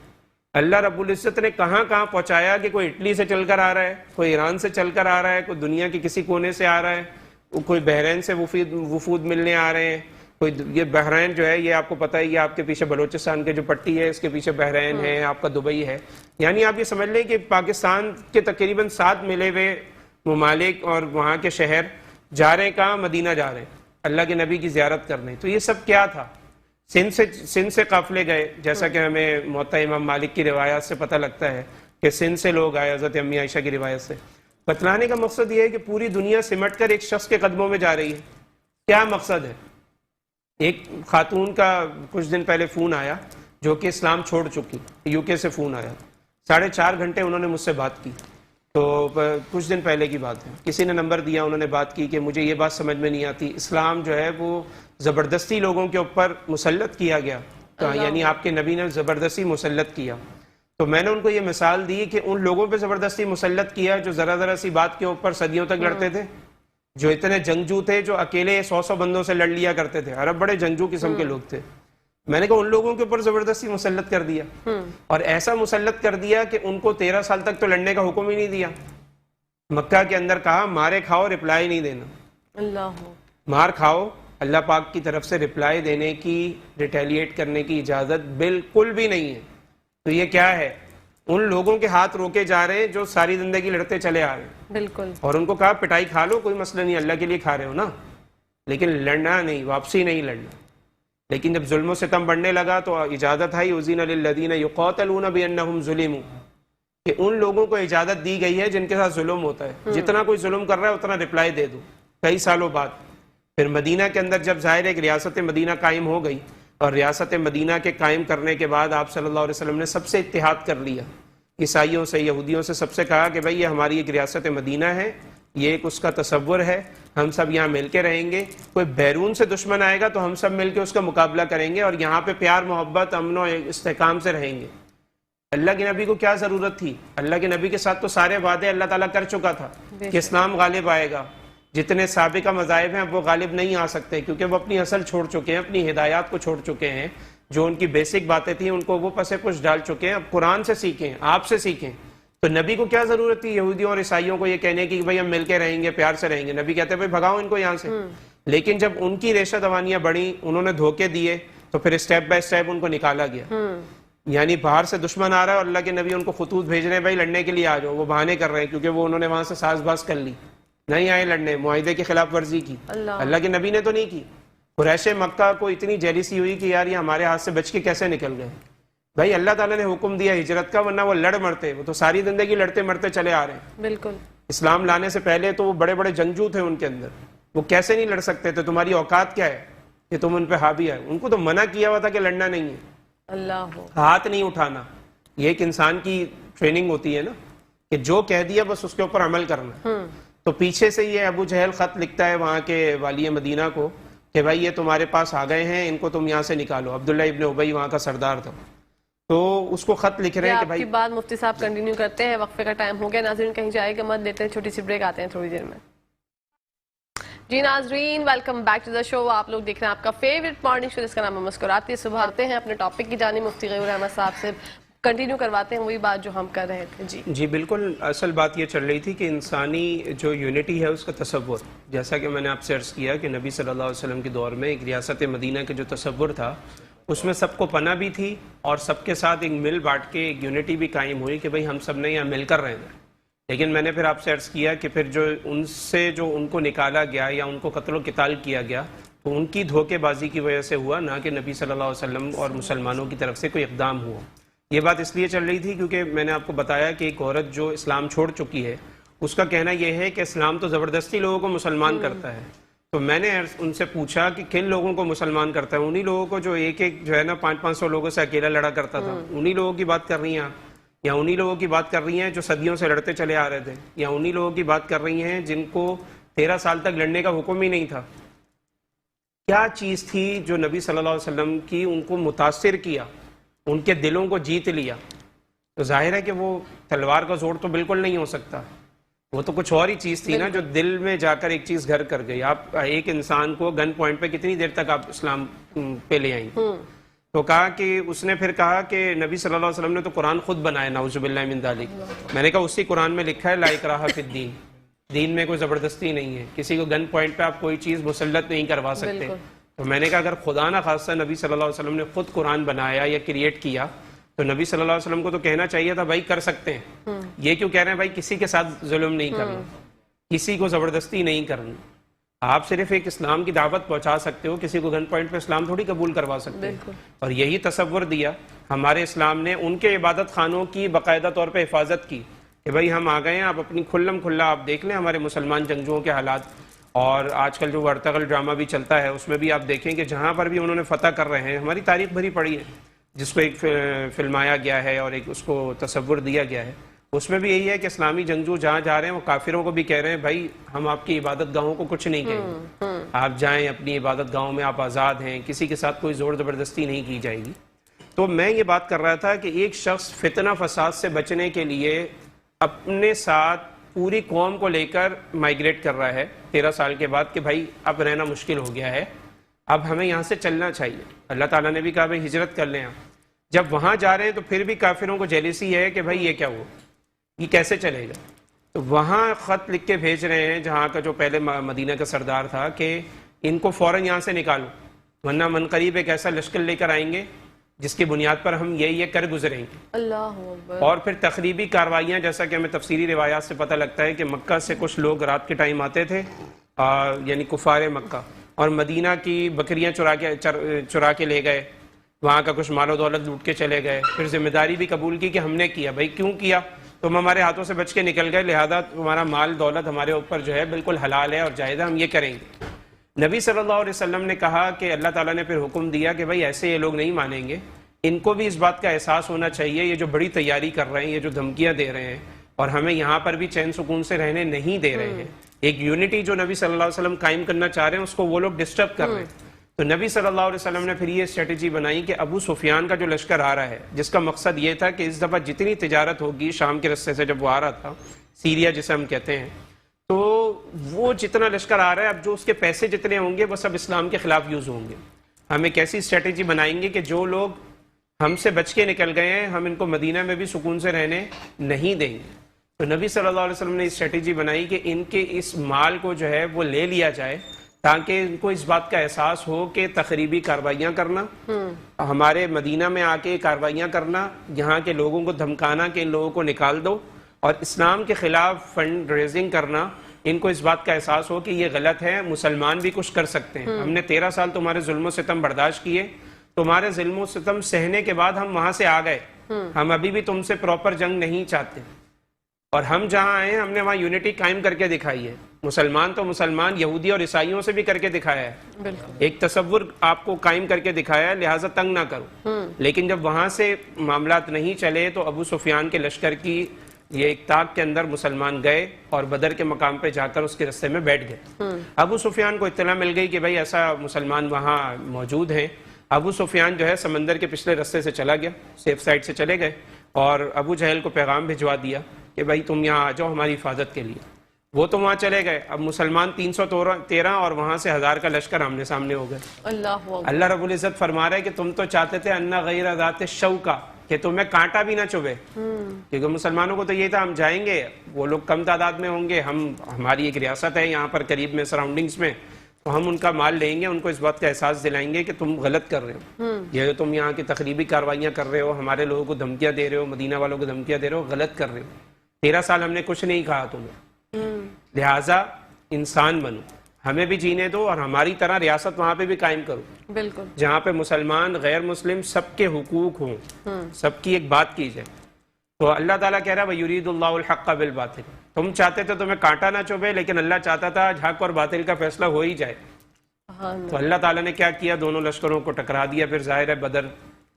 اللہ رب العزت نے کہاں کہاں پہنچایا کہ کوئی اٹلی سے چل کر آ رہا ہے، کوئی ایران سے چل کر آ رہا ہے، کوئی دنیا کے کسی کونے سے آ رہا ہے، کوئی بحرین سے وفود ملنے آ رہے ہیں. کوئی یہ بحرین جو ہے یہ آپ کو پتہ ہے، یہ آپ کے پیچھے بلوچستان کے جو پٹی ہے اس کے پیچھے بحرین ہے، آپ کا دبئی ہے. یعنی آپ یہ سمجھ لیں کہ پاکستان کے تقریباً 7 ملے ہوئے ممالک اور وہاں کے شہر جا رہے ہیں، کہاں؟ مدینہ جا رہے ہیں اللہ کے نبی کی زیارت کرنے. تو یہ سب کیا تھا؟ سندھ سے قافلے گئے، جیسا کہ ہمیں موطا امام مالک کی روایات سے پتہ لگتا ہے کہ سندھ سے لوگ آئے، حضرت امی عائشہ کی روایت سے. بتلانے کا مقصد یہ ہے کہ پوری دنیا سمٹ کر ایک شخص کے قدموں میں جا رہی ہے. کیا مقصد ہے؟ ایک خاتون کا کچھ دن پہلے فون آیا جو کہ اسلام چھوڑ چکی، یو کے سے فون آیا، 4.5 گھنٹے انہوں نے مجھ سے بات کی. تو کچھ دن پہلے کی بات ہے، کسی نے نمبر دیا، انہوں نے بات کی کہ مجھے یہ بات سمجھ میں نہیں آتی، اسلام جو ہے وہ زبردستی لوگوں کے اوپر مسلط کیا گیا، یعنی آپ کے نبی نے زبردستی مسلط کیا. تو میں نے ان کو یہ مثال دی کہ ان لوگوں پہ زبردستی مسلط کیا جو ذرا ذرا سی بات کے اوپر صدیوں تک لڑتے تھے، جو اتنے جنگجو تھے، جو اکیلے 100 بندوں سے لڑ لیا کرتے تھے. عرب بڑے جنگجو قسم کے لوگ تھے. میں نے کہا ان لوگوں کے اوپر زبردستی مسلط کر دیا، اور ایسا مسلط کر دیا کہ ان کو 13 سال تک تو لڑنے کا حکم ہی نہیں دیا. مکہ کے اندر کہا مارے کھاؤ رپلائی نہیں دینا، اللہ، مار کھاؤ، اللہ پاک کی طرف سے رپلائی دینے کی، ریٹیلیٹ کرنے کی اجازت بالکل بھی نہیں ہے۔ تو یہ کیا ہے؟ ان لوگوں کے ہاتھ روکے جا رہے ہیں جو ساری زندگی لڑتے چلے آ رہے ہیں، بالکل، اور ان کو کہا پٹائی کھا لو، کوئی مسئلہ نہیں، اللہ کے لیے کھا رہے ہو نا، لیکن لڑنا نہیں، واپسی نہیں لڑنا۔ لیکن جب ظلم و ستم بڑھنے لگا تو اجازت ہے اذین للذین یقاتلون بانہم ظلموا، کہ ان لوگوں کو اجازت دی گئی ہے جن کے ساتھ ظلم ہوتا ہے، جتنا کوئی ظلم کر رہا ہے اتنا رپلائی دے دو۔ کئی سالوں بعد پھر مدینہ کے اندر جب ظاہر ایک ریاست مدینہ قائم ہو گئی، اور ریاست مدینہ کے قائم کرنے کے بعد آپ صلی اللہ علیہ وسلم نے سب سے اتحاد کر لیا، عیسائیوں سے، یہودیوں سے، سب سے کہا کہ بھائی یہ ہماری ایک ریاست مدینہ ہے، یہ ایک اس کا تصور ہے، ہم سب یہاں مل کے رہیں گے، کوئی بیرون سے دشمن آئے گا تو ہم سب مل کے اس کا مقابلہ کریں گے، اور یہاں پہ پیار محبت امن و استحکام سے رہیں گے۔ اللہ کے نبی کو کیا ضرورت تھی؟ اللہ کے نبی کے ساتھ تو سارے وعدے اللہ تعالیٰ کر چکا تھا کہ اسلام غالب آئے گا، جتنے سابقہ مذاہب ہیں اب وہ غالب نہیں آ سکتے، کیونکہ وہ اپنی اصل چھوڑ چکے ہیں، اپنی ہدایات کو چھوڑ چکے ہیں، جو ان کی بیسک باتیں تھیں ان کو وہ پسے پش ڈال چکے ہیں۔ اب قرآن سے سیکھیں، آپ سے سیکھیں۔ تو نبی کو کیا ضرورت تھی یہودیوں اور عیسائیوں کو یہ کہنے کی کہ بھائی ہم مل کے رہیں گے، پیار سے رہیں گے؟ نبی کہتے ہیں بھائی بھگاؤ ان کو یہاں سے۔ لیکن جب ان کی ریشہ دوانیاں بڑھیں، انہوں نے دھوکے دیے، تو پھر اسٹیپ بائی اسٹیپ ان کو نکالا گیا۔ یعنی باہر سے دشمن آ رہا ہے اور اللہ کے نبی ان کو خطوط بھیج رہے ہیں بھائی لڑنے کے لیے آ جاؤ، وہ بہانے کر رہے ہیں کیونکہ وہ انہوں نے وہاں سے ساز باز کر لی، نہیں آئے لڑنے، معاہدے کی خلاف ورزی کی، اللہ کے نبی نے تو نہیں کی۔ قریش مکہ کو اتنی جیلیسی ہوئی کہ یار یہ ہمارے ہاتھ سے بچ کے کیسے نکل گئے؟ بھائی اللہ تعالیٰ نے حکم دیا ہجرت کا، ورنہ وہ لڑ مرتے، وہ تو ساری زندگی لڑتے مرتے چلے آ رہے ہیں۔ بالکل، اسلام لانے سے پہلے تو وہ بڑے بڑے جنگجو تھے ان کے اندر، وہ کیسے نہیں لڑ سکتے تھے؟ تمہاری اوقات کیا ہے کہ تم ان پہ حاوی ہے؟ ان کو تو منع کیا ہوا تھا کہ لڑنا نہیں ہے، اللہ، ہاتھ نہیں اٹھانا۔ یہ ایک انسان کی ٹریننگ ہوتی ہے نا، کہ جو کہہ دیا بس اس کے اوپر عمل کرنا۔ تو پیچھے سے یہ ابو جہل خط لکھتا ہے وہاں کے والی مدینہ کو کہ بھائی یہ تمہارے پاس آ گئے ہیں، ان کو تم یہاں سے نکالو۔ عبداللہ ابن ابی وہاں کا سردار تھا، تو اس کو خط لکھ رہے ہیں کہ آپ بھائی کی بات مفتی صاحب کنٹینیو کرتے ہیں، وقفے کا ٹائم ہو گیا، ناظرین کہیں جائے گا مت، لیتے ہیں چھوٹی سی بریک، آتے ہیں تھوڑی دیر میں۔ جی ناظرین، ویلکم بیک ٹو دا شو۔ آپ لوگ دیکھ رہے ہیں آپ کا فیوریٹ مارننگ شو جس کا نام ہے مسکراتے صبح۔ آتے ہیں اپنے ٹاپک کی جانب، مفتی غیور احمد صاحب سے کنٹینیو کرواتے ہیں وہی بات جو ہم کر رہے تھے۔ جی بالکل، اصل بات یہ چل رہی تھی کہ انسانی جو یونٹی ہے اس کا تصور، جیسا کہ میں نے آپ سے عرض کیا کہ نبی صلی اللہ علیہ وسلم کے دور میں ایک ریاست مدینہ کا جو تصور تھا اس میں سب کو پناہ بھی تھی، اور سب کے ساتھ ایک مل بانٹ کے ایک یونٹی بھی قائم ہوئی کہ بھئی ہم سب نے یہاں مل کر رہنا ہے۔ لیکن میں نے پھر آپ سے عرض کیا کہ پھر جو ان سے جو ان کو نکالا گیا یا ان کو قتل و قتال کیا گیا تو ان کی دھوکے بازی کی وجہ سے ہوا، نہ کہ نبی صلی اللہ علیہ وسلم اور مسلمانوں کی طرف سے کوئی اقدام ہوا۔ یہ بات اس لیے چل رہی تھی کیونکہ میں نے آپ کو بتایا کہ ایک عورت جو اسلام چھوڑ چکی ہے اس کا کہنا یہ ہے کہ اسلام تو زبردستی لوگوں کو مسلمان کرتا ہے۔ تو میں نے ان سے پوچھا کہ کن لوگوں کو مسلمان کرتا ہے؟ انہی لوگوں کو جو ایک جو ہے نا 500 لوگوں سے اکیلا لڑا کرتا تھا، انہی لوگوں کی بات کر رہی ہیں آپ؟ یا انہی لوگوں کی بات کر رہی ہیں جو صدیوں سے لڑتے چلے آ رہے تھے؟ یا انہی لوگوں کی بات کر رہی ہیں جن کو 13 سال تک لڑنے کا حکم ہی نہیں تھا؟ کیا چیز تھی جو نبی صلی اللہ علیہ وسلم کی ان کو متاثر کیا، ان کے دلوں کو جیت لیا؟ تو ظاہر ہے کہ وہ تلوار کا زور تو بالکل نہیں ہو سکتا، وہ تو کچھ اور ہی چیز تھی نا جو دل میں جا کر ایک چیز گھر کر گئی۔ آپ ایک انسان کو گن پوائنٹ پہ کتنی دیر تک آپ اسلام پہ لے آئیں؟ تو کہا کہ اس نے پھر کہا کہ نبی صلی اللہ علیہ وسلم نے تو قرآن خود بنایا، نعوذ باللہ من ذالک۔ میں نے کہا اسی قرآن میں لکھا ہے لا اکراہ فی الدین، دین میں کوئی زبردستی نہیں ہے، کسی کو گن پوائنٹ پہ آپ کوئی چیز مسلط نہیں کروا سکتے۔ تو میں نے کہا اگر خدا نہ خاصہ نبی صلی اللہ علیہ وسلم نے خود قرآن بنایا یا کریٹ کیا تو نبی صلی اللہ علیہ وسلم کو تو کہنا چاہیے تھا بھائی کر سکتے ہیں۔ یہ کیوں کہہ رہے ہیں بھائی کسی کے ساتھ ظلم نہیں کرنا، کسی کو زبردستی نہیں کرنا؟ آپ صرف ایک اسلام کی دعوت پہنچا سکتے ہو، کسی کو گن پوائنٹ پہ اسلام تھوڑی قبول کروا سکتے ہیں۔ اور یہی تصور دیا ہمارے اسلام نے، ان کے عبادت خانوں کی باقاعدہ طور پہ حفاظت کی کہ بھائی ہم آ گئے ہیں، آپ اپنی کھلم کھلا آپ دیکھ لیں ہمارے مسلمان جنگجوؤں کے حالات۔ اور آج کل جو ورتغل ڈرامہ بھی چلتا ہے اس میں بھی آپ دیکھیں کہ جہاں پر بھی انہوں نے فتح کر رہے ہیں، ہماری تاریخ بھری پڑی ہے جس کو ایک فلمایا گیا ہے اور ایک اس کو تصور دیا گیا ہے، اس میں بھی یہی ہے کہ اسلامی جنگجو جہاں جا رہے ہیں وہ کافروں کو بھی کہہ رہے ہیں بھائی ہم آپ کی عبادت گاہوں کو کچھ نہیں کہیں گے، آپ جائیں اپنی عبادت گاہوں میں، آپ آزاد ہیں، کسی کے ساتھ کوئی زور زبردستی نہیں کی جائے گی۔ تو میں یہ بات کر رہا تھا کہ ایک شخص فتنہ فساد سے بچنے کے لیے اپنے ساتھ پوری قوم کو لے کر مائیگریٹ کر رہا ہے 13 سال کے بعد کہ بھائی اب رہنا مشکل ہو گیا ہے، اب ہمیں یہاں سے چلنا چاہیے۔ اللہ تعالیٰ نے بھی کہا بھائی ہجرت کر لیں آپ۔ جب وہاں جا رہے ہیں تو پھر بھی کافروں کو جیلیسی ہے کہ بھائی یہ کیا ہوا، یہ کیسے چلے گا؟ تو وہاں خط لکھ کے بھیج رہے ہیں جہاں کا جو پہلے مدینہ کا سردار تھا کہ ان کو فوراً یہاں سے نکالو، ورنہ من قریب ایک ایسا لشکر لے کر آئیں گے جس کی بنیاد پر ہم یہ کر گزریں گے۔ اللہ اکبر۔ اور پھر تخریبی کارروائیاں، جیسا کہ ہمیں تفسیری روایات سے پتہ لگتا ہے کہ مکہ سے کچھ لوگ رات کے ٹائم آتے تھے، یعنی کفار مکہ، اور مدینہ کی بکریاں چرا کے لے گئے، وہاں کا کچھ مال و دولت لوٹ کے چلے گئے، پھر ذمہ داری بھی قبول کی کہ ہم نے کیا۔ بھائی کیوں کیا؟ تم ہمارے ہاتھوں سے بچ کے نکل گئے، لہذا تمہارا مال دولت ہمارے اوپر جو ہے بالکل حلال ہے اور جائز ہے، ہم یہ کریں گے۔ نبی صلی اللہ علیہ وسلم نے کہا کہ اللہ تعالیٰ نے پھر حکم دیا کہ بھائی ایسے یہ لوگ نہیں مانیں گے، ان کو بھی اس بات کا احساس ہونا چاہیے، یہ جو بڑی تیاری کر رہے ہیں، یہ جو دھمکیاں دے رہے ہیں اور ہمیں یہاں پر بھی چین سکون سے رہنے نہیں دے رہے ہیں، ایک یونٹی جو نبی صلی اللہ علیہ وسلم قائم کرنا چاہ رہے ہیں اس کو وہ لوگ ڈسٹرب کر رہے ہیں۔ تو نبی صلی اللہ علیہ وسلم نے پھر یہ اسٹریٹجی بنائی کہ ابو سفیان کا جو لشکر آ رہا ہے، جس کا مقصد یہ تھا کہ اس دفعہ جتنی تجارت ہوگی شام کے رستے سے جب وہ آ رہا تھا، سیریا جسے ہم کہتے ہیں، تو وہ جتنا لشکر آ رہا ہے اب جو اس کے پیسے جتنے ہوں گے وہ سب اسلام کے خلاف یوز ہوں گے۔ ہم ایک ایسی اسٹریٹجی بنائیں گے کہ جو لوگ ہم سے بچ کے نکل گئے ہیں ہم ان کو مدینہ میں بھی سکون سے رہنے نہیں دیں گے۔ تو نبی صلی اللہ علیہ وسلم نے اسٹریٹجی بنائی کہ ان کے اس مال کو جو ہے وہ لے لیا جائے تاکہ ان کو اس بات کا احساس ہو کہ تخریبی کارروائیاں کرنا، ہمارے مدینہ میں آ کے کارروائیاں کرنا، یہاں کے لوگوں کو دھمکانا کہ ان لوگوں کو نکال دو، اور اسلام کے خلاف فنڈ ریزنگ کرنا، ان کو اس بات کا احساس ہو کہ یہ غلط ہے، مسلمان بھی کچھ کر سکتے ہیں۔ ہم نے 13 سال تمہارے ظلم و ستم برداشت کیے، تمہارے ظلم و ستم سہنے کے بعد ہم وہاں سے آ گئے، ہم ابھی بھی تم سے پراپر جنگ نہیں چاہتے، اور ہم جہاں آئے ہیں ہم نے وہاں یونٹی قائم کر کے دکھائی ہے، مسلمان تو مسلمان یہودی اور عیسائیوں سے بھی کر کے دکھایا ہے، ایک تصور آپ کو قائم کر کے دکھایا ہے، لہٰذا تنگ نہ کرو۔ لیکن جب وہاں سے معاملات نہیں چلے تو ابو سفیان کے لشکر کی یہ ایک طاق کے اندر مسلمان گئے اور بدر کے مقام پہ جا کر اس کے رستے میں بیٹھ گئے۔ ابو سفیان کو اطلاع مل گئی کہ بھائی ایسا مسلمان وہاں موجود ہیں۔ ابو سفیان جو ہے سمندر کے پچھلے رستے سے چلا گیا، سیف سائڈ سے چلے گئے، اور ابو جہل کو پیغام بھجوا دیا کہ بھائی تم یہاں آ جاؤ ہماری حفاظت کے لیے۔ وہ تو وہاں چلے گئے، اب مسلمان 313 اور وہاں سے 1000 کا لشکر آمنے سامنے ہو گئے۔ اللہ رب العزت فرما رہا ہے کہ تم تو چاہتے تھے انا غیر ذات شوکا، کہ تمہیں کانٹا بھی نہ چبھے، کیونکہ مسلمانوں کو تو یہ تھا ہم جائیں گے، وہ لوگ کم تعداد میں ہوں گے، ہماری ایک ریاست ہے یہاں پر قریب میں سراؤنڈنگز میں، تو ہم ان کا مال لیں گے، ان کو اس بات کا احساس دلائیں گے کہ تم غلط کر رہے ہو، یہ جو تم یہاں کی تخریبی کارروائیاں کر رہے ہو، ہمارے لوگوں کو دھمکیاں دے رہے ہو، مدینہ والوں کو دھمکیاں دے رہے ہو، غلط کر رہے ہو، 13 سال ہم نے کچھ نہیں کہا تمہیں، لہٰذا انسان بنو، ہمیں بھی جینے دو اور ہماری طرح ریاست وہاں پہ بھی قائم کرو، بالکل، جہاں پہ مسلمان غیر مسلم سب کے حقوق ہوں، سب کی ایک بات کی جائے۔ تو اللہ تعالیٰ کہہ رہا ہے وَيُرِيدُ اللَّهُ الْحَقَّ بِالْبَاطِلِ، تم چاہتے تھے تمہیں کانٹا نہ چبھے، لیکن اللہ چاہتا تھا حق اور باطل کا فیصلہ ہو ہی جائے۔ تو اللہ تعالیٰ نے کیا کیا، دونوں لشکروں کو ٹکرا دیا، پھر ظاہر ہے بدر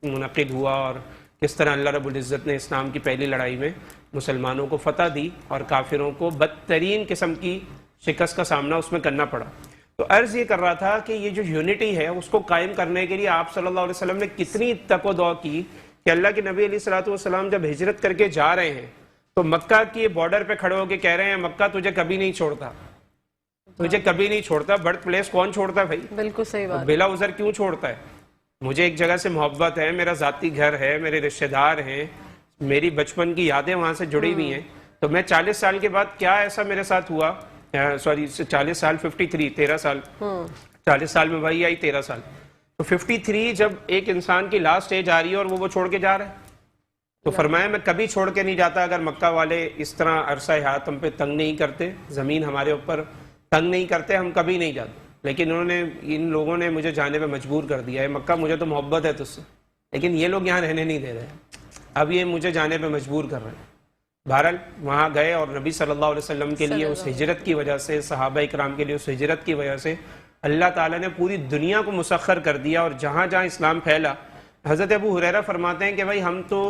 منعقد ہوا، اور کس طرح اللہ رب العزت نے اسلام کی پہلی لڑائی میں مسلمانوں کو فتح دی اور کافروں کو بدترین قسم کی شکست کا سامنا اس میں کرنا پڑا۔ تو عرض یہ کر رہا تھا کہ یہ جو یونٹی ہے اس کو قائم کرنے کے لیے آپ صلی اللہ علیہ وسلم نے کتنی تک و دو کی کہ اللہ کے نبی علیہ الصلوۃ والسلام جب ہجرت کر کے جا رہے ہیں تو مکہ کی بارڈر پہ کھڑے ہو کے کہہ رہے ہیں مکہ تجھے کبھی نہیں چھوڑتا، تجھے کبھی نہیں چھوڑتا، برتھ پلیس کون چھوڑتا ہے بھائی، بالکل صحیح بات، بلا عذر کیوں چھوڑتا ہے؟ مجھے ایک جگہ سے محبت ہے، میرا ذاتی گھر ہے، میرے رشتہ دار ہیں، میری بچپن کی یادیں وہاں سے جڑی ہوئی ہیں، تو میں 40 سال کے بعد کیا ایسا میرے ساتھ ہوا، 40 سال 53 13 سال 40 سال میں وہی آئی 13 سال، تو 53 جب ایک انسان کی لاسٹ ایج آ رہی ہے اور وہ چھوڑ کے جا رہا ہے، تو فرمایا میں کبھی چھوڑ کے نہیں جاتا اگر مکہ والے اس طرح عرصہ حیات ہم پہ تنگ نہیں کرتے، زمین ہمارے اوپر تنگ نہیں کرتے، ہم کبھی نہیں جاتے، لیکن ان لوگوں نے مجھے جانے پہ مجبور کر دیا ہے، مکہ مجھے تو محبت ہے تجھ سے، لیکن یہ لوگ یہاں رہنے نہیں دے رہے، اب یہ مجھے جانے پہ مجبور کر رہے ہیں۔ بہرحال وہاں گئے اور نبی صلی اللہ علیہ وسلم کے لیے اس ہجرت کی وجہ سے، صحابہ اکرام کے لیے اس ہجرت کی وجہ سے اللہ تعالیٰ نے پوری دنیا کو مسخر کر دیا، اور جہاں جہاں اسلام پھیلا، حضرت ابو ہریرہ فرماتے ہیں کہ بھائی ہم تو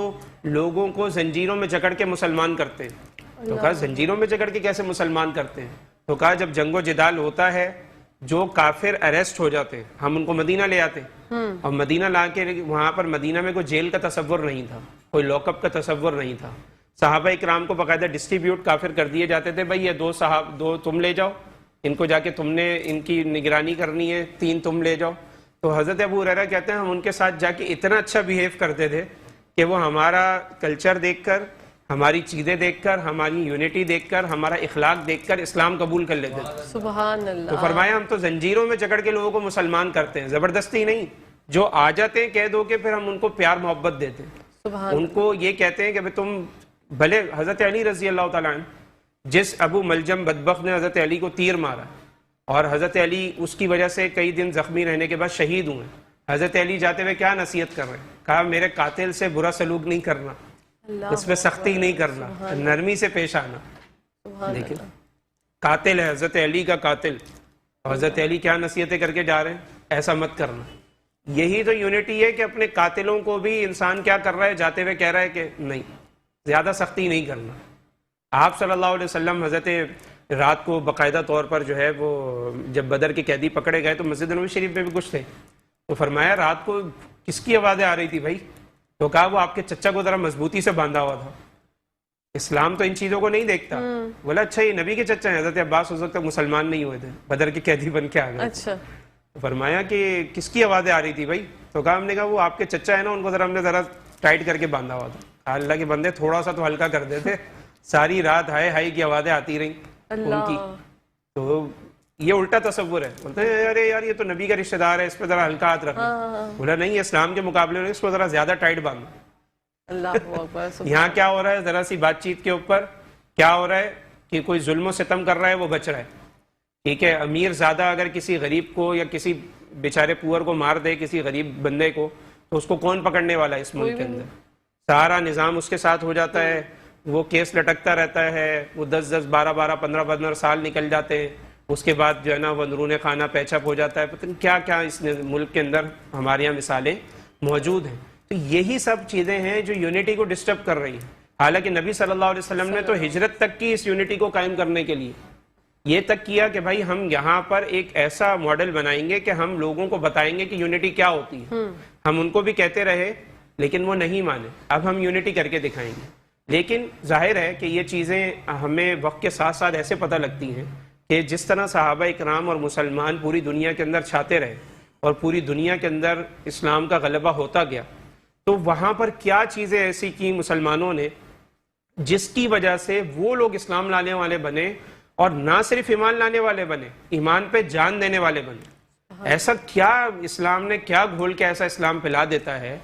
لوگوں کو زنجیروں میں جکڑ کے مسلمان کرتے ہیں، تو کہا زنجیروں میں جکڑ کے کیسے مسلمان کرتے ہیں؟ تو کہا جب جنگ و جدال ہوتا ہے جو کافر اریسٹ ہو جاتے ہیں ہم ان کو مدینہ لے آتے ہیں، اور مدینہ لا کے وہاں پر مدینہ میں کوئی جیل کا تصور نہیں تھا، کوئی لاک اپ کا تصور نہیں تھا، صحابہ اکرام کو باقاعدہ ڈسٹریبیوٹ کافر کر دیے جاتے تھے، بھائی یہ دو تم لے جاؤ، ان کو جا کے تم نے ان کی نگرانی کرنی ہے، 3 تم لے جاؤ۔ تو حضرت ابو ہریرہ کہتے ہیں ہم ان کے ساتھ جا کے اتنا اچھا بیہیو کرتے تھے کہ وہ ہمارا کلچر دیکھ کر، ہماری چیزیں دیکھ کر، ہماری یونٹی دیکھ کر، ہمارا اخلاق دیکھ کر اسلام قبول کر لیتے تھے. سبحان اللہ. تو فرمایا ہم تو زنجیروں میں جکڑ کے لوگوں کو مسلمان کرتے ہیں، زبردستی نہیں. جو آ جاتے ہیں کہہ دو کہ پھر ہم ان کو پیار محبت دیتے ہیں. سبحان ان کو یہ کہتے ہیں کہ تم بھلے حضرت علی رضی اللہ تعالیٰ عنہ، جس ابو ملجم بدبخت نے حضرت علی کو تیر مارا اور حضرت علی اس کی وجہ سے کئی دن زخمی رہنے کے بعد شہید ہوئے، حضرت علی جاتے ہوئے کیا نصیحت کر رہے ہیں؟ کہا میرے قاتل سے برا سلوک نہیں کرنا، اس پہ سختی نہیں کرنا، نرمی سے پیش آنا. لیکن قاتل ہے حضرت علی کا قاتل، اور حضرت علی کیا نصیحتیں کر کے جا رہے ہیں؟ ایسا مت کرنا. یہی تو یونٹی ہے کہ اپنے قاتلوں کو بھی انسان کیا کر رہا ہے؟ جاتے ہوئے کہہ رہا ہے کہ نہیں، زیادہ سختی نہیں کرنا. آپ صلی اللہ علیہ وسلم حضرت رات کو باقاعدہ طور پر جو ہے وہ جب بدر کے قیدی پکڑے گئے تو مسجد نبوی شریف میں بھی کچھ تھے، تو فرمایا رات کو کس کی آوازیں آ رہی تھی بھائی؟ تو کہا وہ آپ کے چچا کو ذرا مضبوطی سے باندھا ہوا تھا. اسلام تو ان چیزوں کو نہیں دیکھتا. بولا اچھا یہ نبی کے چچا ہیں. حضرت عباس اس وقت تک مسلمان نہیں ہوئے تھے، بدر کے قیدی بن کے آ گئے. اچھا. فرمایا کہ کس کی آوازیں آ رہی تھی بھائی؟ تو کہا ہم نے کہا وہ آپ کے چچا ہے نا، ان کو ذرا ہم نے ذرا ٹائٹ کر کے باندھا ہوا تھا. اللہ کے بندے تھوڑا سا تو ہلکا کر دیتے. ساری رات ہائے ہائے کی آوازیں آتی رہیں ان کی. تو یہ الٹا تصور ہے، بولتے ہیں ارے یار یہ تو نبی کا رشتہ دار ہے، اس پہ ذرا ہلکا ہاتھ رکھنا. بولا نہیں، اسلام کے مقابلے میں اس کو ذرا زیادہ ٹائٹ باندھو. اللہ اکبر. یہاں کیا ہو رہا ہے؟ ذرا سی بات چیت کے اوپر کیا ہو رہا ہے کہ کوئی ظلم و ستم کر رہا ہے وہ بچ رہا ہے. ٹھیک ہے، امیر زیادہ اگر کسی غریب کو یا کسی بیچارے پور کو مار دے، کسی غریب بندے کو، تو اس کو کون پکڑنے والا ہے اس ملک کے اندر؟ سارا نظام اس کے ساتھ ہو جاتا ہے، وہ کیس لٹکتا رہتا ہے، وہ 10 12 15 سال نکل جاتے ہیں. اس کے بعد جو ہے نا وہ اندرون خانہ پیچ اپ ہو جاتا ہے. پتہ نہیں کیا کیا اس ملک کے اندر ہمارے یہاں مثالیں موجود ہیں. تو یہی سب چیزیں ہیں جو یونٹی کو ڈسٹرب کر رہی ہیں. حالانکہ نبی صلی اللہ علیہ وسلم نے تو ہجرت تک کی اس یونٹی کو قائم کرنے کے لیے یہ تک کیا کہ بھائی ہم یہاں پر ایک ایسا ماڈل بنائیں گے کہ ہم لوگوں کو بتائیں گے کہ یونٹی کیا ہوتی ہے. ہم ان کو بھی کہتے رہے لیکن وہ نہیں مانے. اب ہم یونٹی کر کے دکھائیں گے. لیکن ظاہر ہے کہ یہ چیزیں ہمیں وقت کے ساتھ ساتھ ایسے پتہ لگتی ہیں کہ جس طرح صحابہ اکرام اور مسلمان پوری دنیا کے اندر چھاتے رہے اور پوری دنیا کے اندر اسلام کا غلبہ ہوتا گیا، تو وہاں پر کیا چیزیں ایسی کی مسلمانوں نے جس کی وجہ سے وہ لوگ اسلام لانے والے بنے، اور نہ صرف ایمان لانے والے بنے، ایمان پہ جان دینے والے بنے. ایسا کیا اسلام نے کیا گھول کے ایسا اسلام پلا دیتا ہے،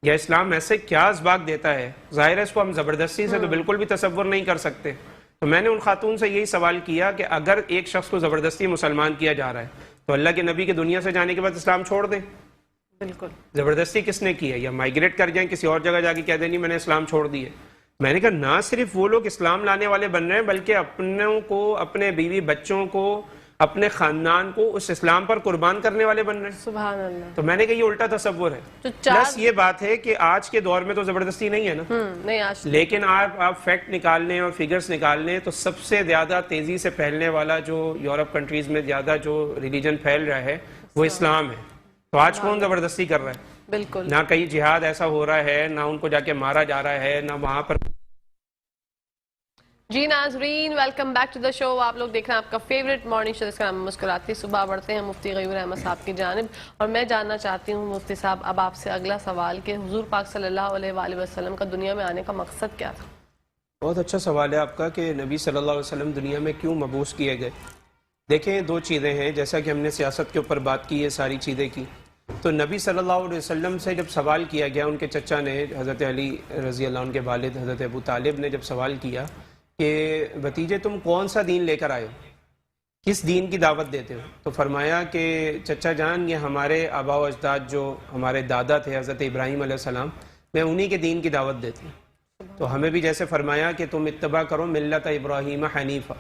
یا اسلام ایسے کیا اسباق دیتا ہے؟ ظاہر ہے اس کو ہم زبردستی سے تو بالکل بھی تصور نہیں کر سکتے. تو میں نے ان خاتون سے یہی سوال کیا کہ اگر ایک شخص کو زبردستی مسلمان کیا جا رہا ہے تو اللہ کے نبی کے دنیا سے جانے کے بعد اسلام چھوڑ دیں. بالکل. زبردستی کس نے کی ہے؟ یا مائگریٹ کر جائیں کسی اور جگہ جا کے کہہ دیں نہیں میں نے اسلام چھوڑ دی ہے. میں نے کہا نہ صرف وہ لوگ اسلام لانے والے بن رہے ہیں بلکہ اپنوں کو، اپنے بیوی بچوں کو، اپنے خاندان کو اس اسلام پر قربان کرنے والے بن رہے ہیں. سبحان اللہ. تو میں نے کہا یہ الٹا تصور ہے. پلس یہ بات ہے کہ آج کے دور میں تو زبردستی نہیں ہے نا، نہیں آج، لیکن آپ فیکٹ نکال لیں اور فگرز نکال لیں تو سب سے زیادہ تیزی سے پھیلنے والا جو یورپ کنٹریز میں زیادہ جو ریلیجن پھیل رہا ہے وہ اسلام ہے. تو آج کون زبردستی کر رہا ہے؟ بالکل. نہ کہیں جہاد ایسا ہو رہا ہے، نہ ان کو جا کے مارا جا رہا ہے، نہ وہاں پر. جی ناظرین، ویلکم بیک ٹو دا شو. آپ لوگ دیکھ رہے ہیں آپ کا فیوریٹ مارننگ شو جس کا نام مسکراتی صبح. بڑھتے ہیں مفتی غیور احمد صاحب کی جانب، اور میں جاننا چاہتی ہوں مفتی صاحب اب آپ سے اگلا سوال کہ حضور پاک صلی اللہ علیہ وآلہ وسلم کا دنیا میں آنے کا مقصد کیا تھا؟ بہت اچھا سوال ہے آپ کا کہ نبی صلی اللہ علیہ وسلم دنیا میں کیوں مبعوث کیے گئے. دیکھیں دو چیزیں ہیں، جیسا کہ ہم نے سیاست کے اوپر بات کی ہے ساری چیزیں کی، تو نبی صلی اللہ علیہ وسلم سے جب سوال کیا گیا، ان کے چچا نے حضرت علی رضی اللہ عنہ کے والد حضرت ابو طالب نے جب سوال کیا کہ بھتیجے تم کون سا دین لے کر آئے ہو، کس دین کی دعوت دیتے ہو؟ تو فرمایا کہ چچا جان یہ ہمارے آبا و اجداد جو ہمارے دادا تھے حضرت ابراہیم علیہ السلام، میں انہی کے دین کی دعوت دیتی ہوں. تو ہمیں بھی جیسے فرمایا کہ تم اتباع کرو ملت ابراہیم حنیفہ،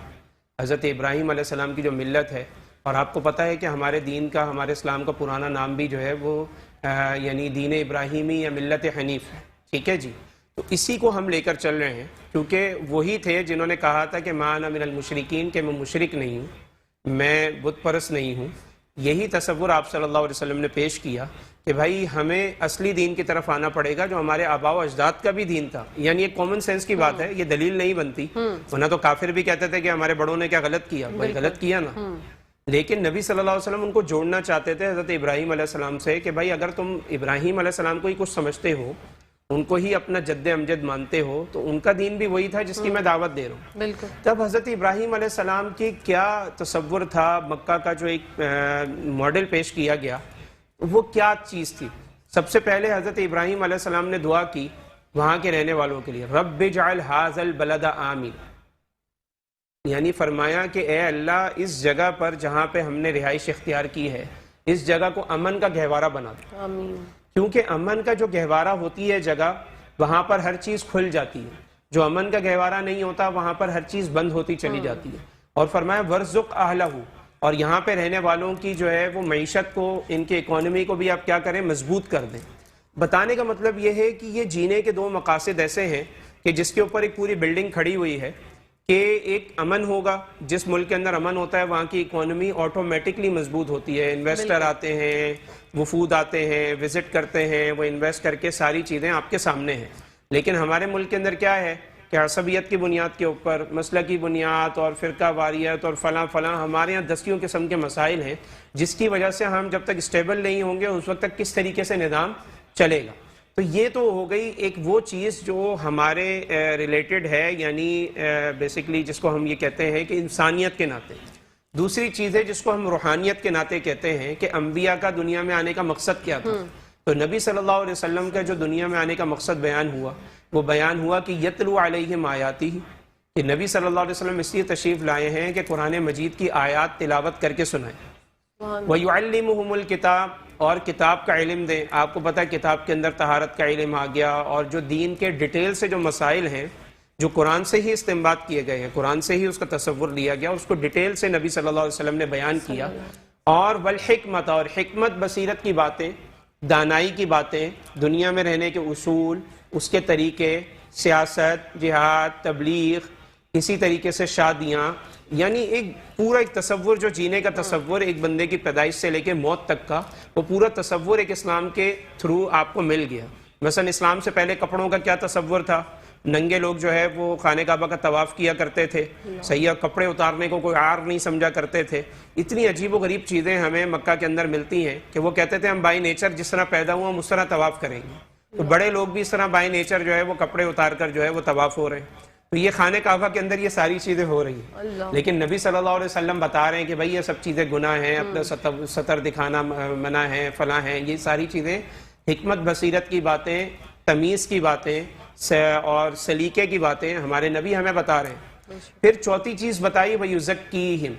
حضرت ابراہیم علیہ السلام کی جو ملت ہے. اور آپ کو پتہ ہے کہ ہمارے دین کا، ہمارے اسلام کا پرانا نام بھی جو ہے وہ یعنی دین ابراہیمی یا ملت حنیف ہے. ٹھیک ہے جی. تو اسی کو ہم لے کر چل رہے ہیں، کیونکہ وہی تھے جنہوں نے کہا تھا کہ ما انا من المشرکین، کہ میں مشرک نہیں ہوں، میں بت پرست نہیں ہوں. یہی تصور آپ صلی اللہ علیہ وسلم نے پیش کیا کہ بھائی ہمیں اصلی دین کی طرف آنا پڑے گا جو ہمارے آبا و اجداد کا بھی دین تھا. یعنی ایک کامن سینس کی بات ہے، یہ دلیل نہیں بنتی، ورنہ تو کافر بھی کہتے تھے کہ ہمارے بڑوں نے کیا غلط کیا. بھائی غلط کیا نا، لیکن نبی صلی اللہ علیہ وسلم ان کو جوڑنا چاہتے تھے حضرت ابراہیم علیہ السلام سے کہ بھائی اگر تم ابراہیم علیہ السلام کو ہی کچھ سمجھتے ہو ان کو ہی اپنا جد امجد مانتے ہو تو ان کا دین بھی وہی تھا جس کی میں دعوت دے رہا ہوں. بالکل. تب حضرت ابراہیم علیہ السلام کی کیا تصور تھا، مکہ کا جو ایک ماڈل پیش کیا گیا وہ کیا چیز تھی؟ سب سے پہلے حضرت ابراہیم علیہ السلام نے دعا کی وہاں کے رہنے والوں کے لیے، رب اجعل ھذا البلد آمن، یعنی فرمایا کہ اے اللہ اس جگہ پر جہاں پہ ہم نے رہائش اختیار کی ہے اس جگہ کو امن کا گہوارہ بنا دو. آمین. کیونکہ امن کا جو گہوارہ ہوتی ہے جگہ، وہاں پر ہر چیز کھل جاتی ہے. جو امن کا گہوارہ نہیں ہوتا وہاں پر ہر چیز بند ہوتی چلی جاتی ہے. اور فرمایا ورزق اہلہ، اور یہاں پہ رہنے والوں کی جو ہے وہ معیشت کو، ان کی اکانومی کو بھی آپ کیا کریں، مضبوط کر دیں. بتانے کا مطلب یہ ہے کہ یہ جینے کے دو مقاصد ایسے ہیں کہ جس کے اوپر ایک پوری بلڈنگ کھڑی ہوئی ہے کہ ایک امن ہوگا، جس ملک کے اندر امن ہوتا ہے وہاں کی اکانومی آٹومیٹکلی مضبوط ہوتی ہے. انویسٹر آتے ہیں، وفود آتے ہیں، وزٹ کرتے ہیں، وہ انویسٹ کر کے ساری چیزیں آپ کے سامنے ہیں. لیکن ہمارے ملک کے اندر کیا ہے کہ عصبیت کی بنیاد کے اوپر، مسلک کی بنیاد اور فرقہ واریت اور فلاں فلاں ہمارے یہاں دسیوں قسم کے مسائل ہیں، جس کی وجہ سے ہم جب تک اسٹیبل نہیں ہوں گے اس وقت تک کس طریقے سے نظام چلے گا. تو یہ تو ہو گئی ایک وہ چیز جو ہمارے ریلیٹڈ ہے، یعنی بیسیکلی جس کو ہم یہ کہتے ہیں کہ انسانیت کے ناطے. دوسری چیز ہے جس کو ہم روحانیت کے ناطے کہتے ہیں کہ انبیاء کا دنیا میں آنے کا مقصد کیا تھا. تو نبی صلی اللہ علیہ وسلم کا جو دنیا میں آنے کا مقصد بیان ہوا وہ بیان ہوا کہ یتلو علیہم آیاتی، کہ نبی صلی اللہ علیہ وسلم اس لیے تشریف لائے ہیں کہ قرآن مجید کی آیات تلاوت کر کے سنائیں. وَيُعَلِّمُهُمُ الْكِتَابَ، اور کتاب کا علم دیں. آپ کو پتہ ہے کتاب کے اندر طہارت کا علم آ گیا، اور جو دین کے ڈیٹیل سے جو مسائل ہیں جو قرآن سے ہی استنباط کیے گئے ہیں، قرآن سے ہی اس کا تصور لیا گیا، اس کو ڈیٹیل سے نبی صلی اللہ علیہ وسلم نے بیان کیا. اور والحکمت، اور حکمت بصیرت کی باتیں، دانائی کی باتیں، دنیا میں رہنے کے اصول، اس کے طریقے، سیاست، جہاد، تبلیغ، اسی طریقے سے شادیاں، یعنی ایک پورا ایک تصور، جو جینے کا تصور ایک بندے کی پیدائش سے لے کے موت تک کا، وہ پورا تصور ایک اسلام کے تھرو آپ کو مل گیا. مثلا اسلام سے پہلے کپڑوں کا کیا تصور تھا؟ ننگے لوگ جو ہے وہ خانہ کعبہ کا طواف کیا کرتے تھے، سیاح کپڑے اتارنے کو کوئی عار نہیں سمجھا کرتے تھے. اتنی عجیب و غریب چیزیں ہمیں مکہ کے اندر ملتی ہیں کہ وہ کہتے تھے ہم بائی نیچر جس طرح پیدا ہوا ہم اس طرح طواف کریں گے. تو بڑے لوگ بھی اس طرح بائی نیچر جو ہے وہ کپڑے اتار کر جو ہے وہ طواف ہو رہے ہیں. تو یہ خانہ کعبہ کے اندر یہ ساری چیزیں ہو رہی ہیں. لیکن نبی صلی اللہ علیہ وسلم بتا رہے ہیں کہ بھائی یہ سب چیزیں گناہ ہیں، اپنا سطر دکھانا منع ہے، فلاں ہیں. یہ ساری چیزیں حکمت بصیرت کی باتیں، تمیز کی باتیں اور سلیقے کی باتیں ہمارے نبی ہمیں بتا رہے ہیں. پھر چوتھی چیز بتائی وَيُزَكِّيهِمْ،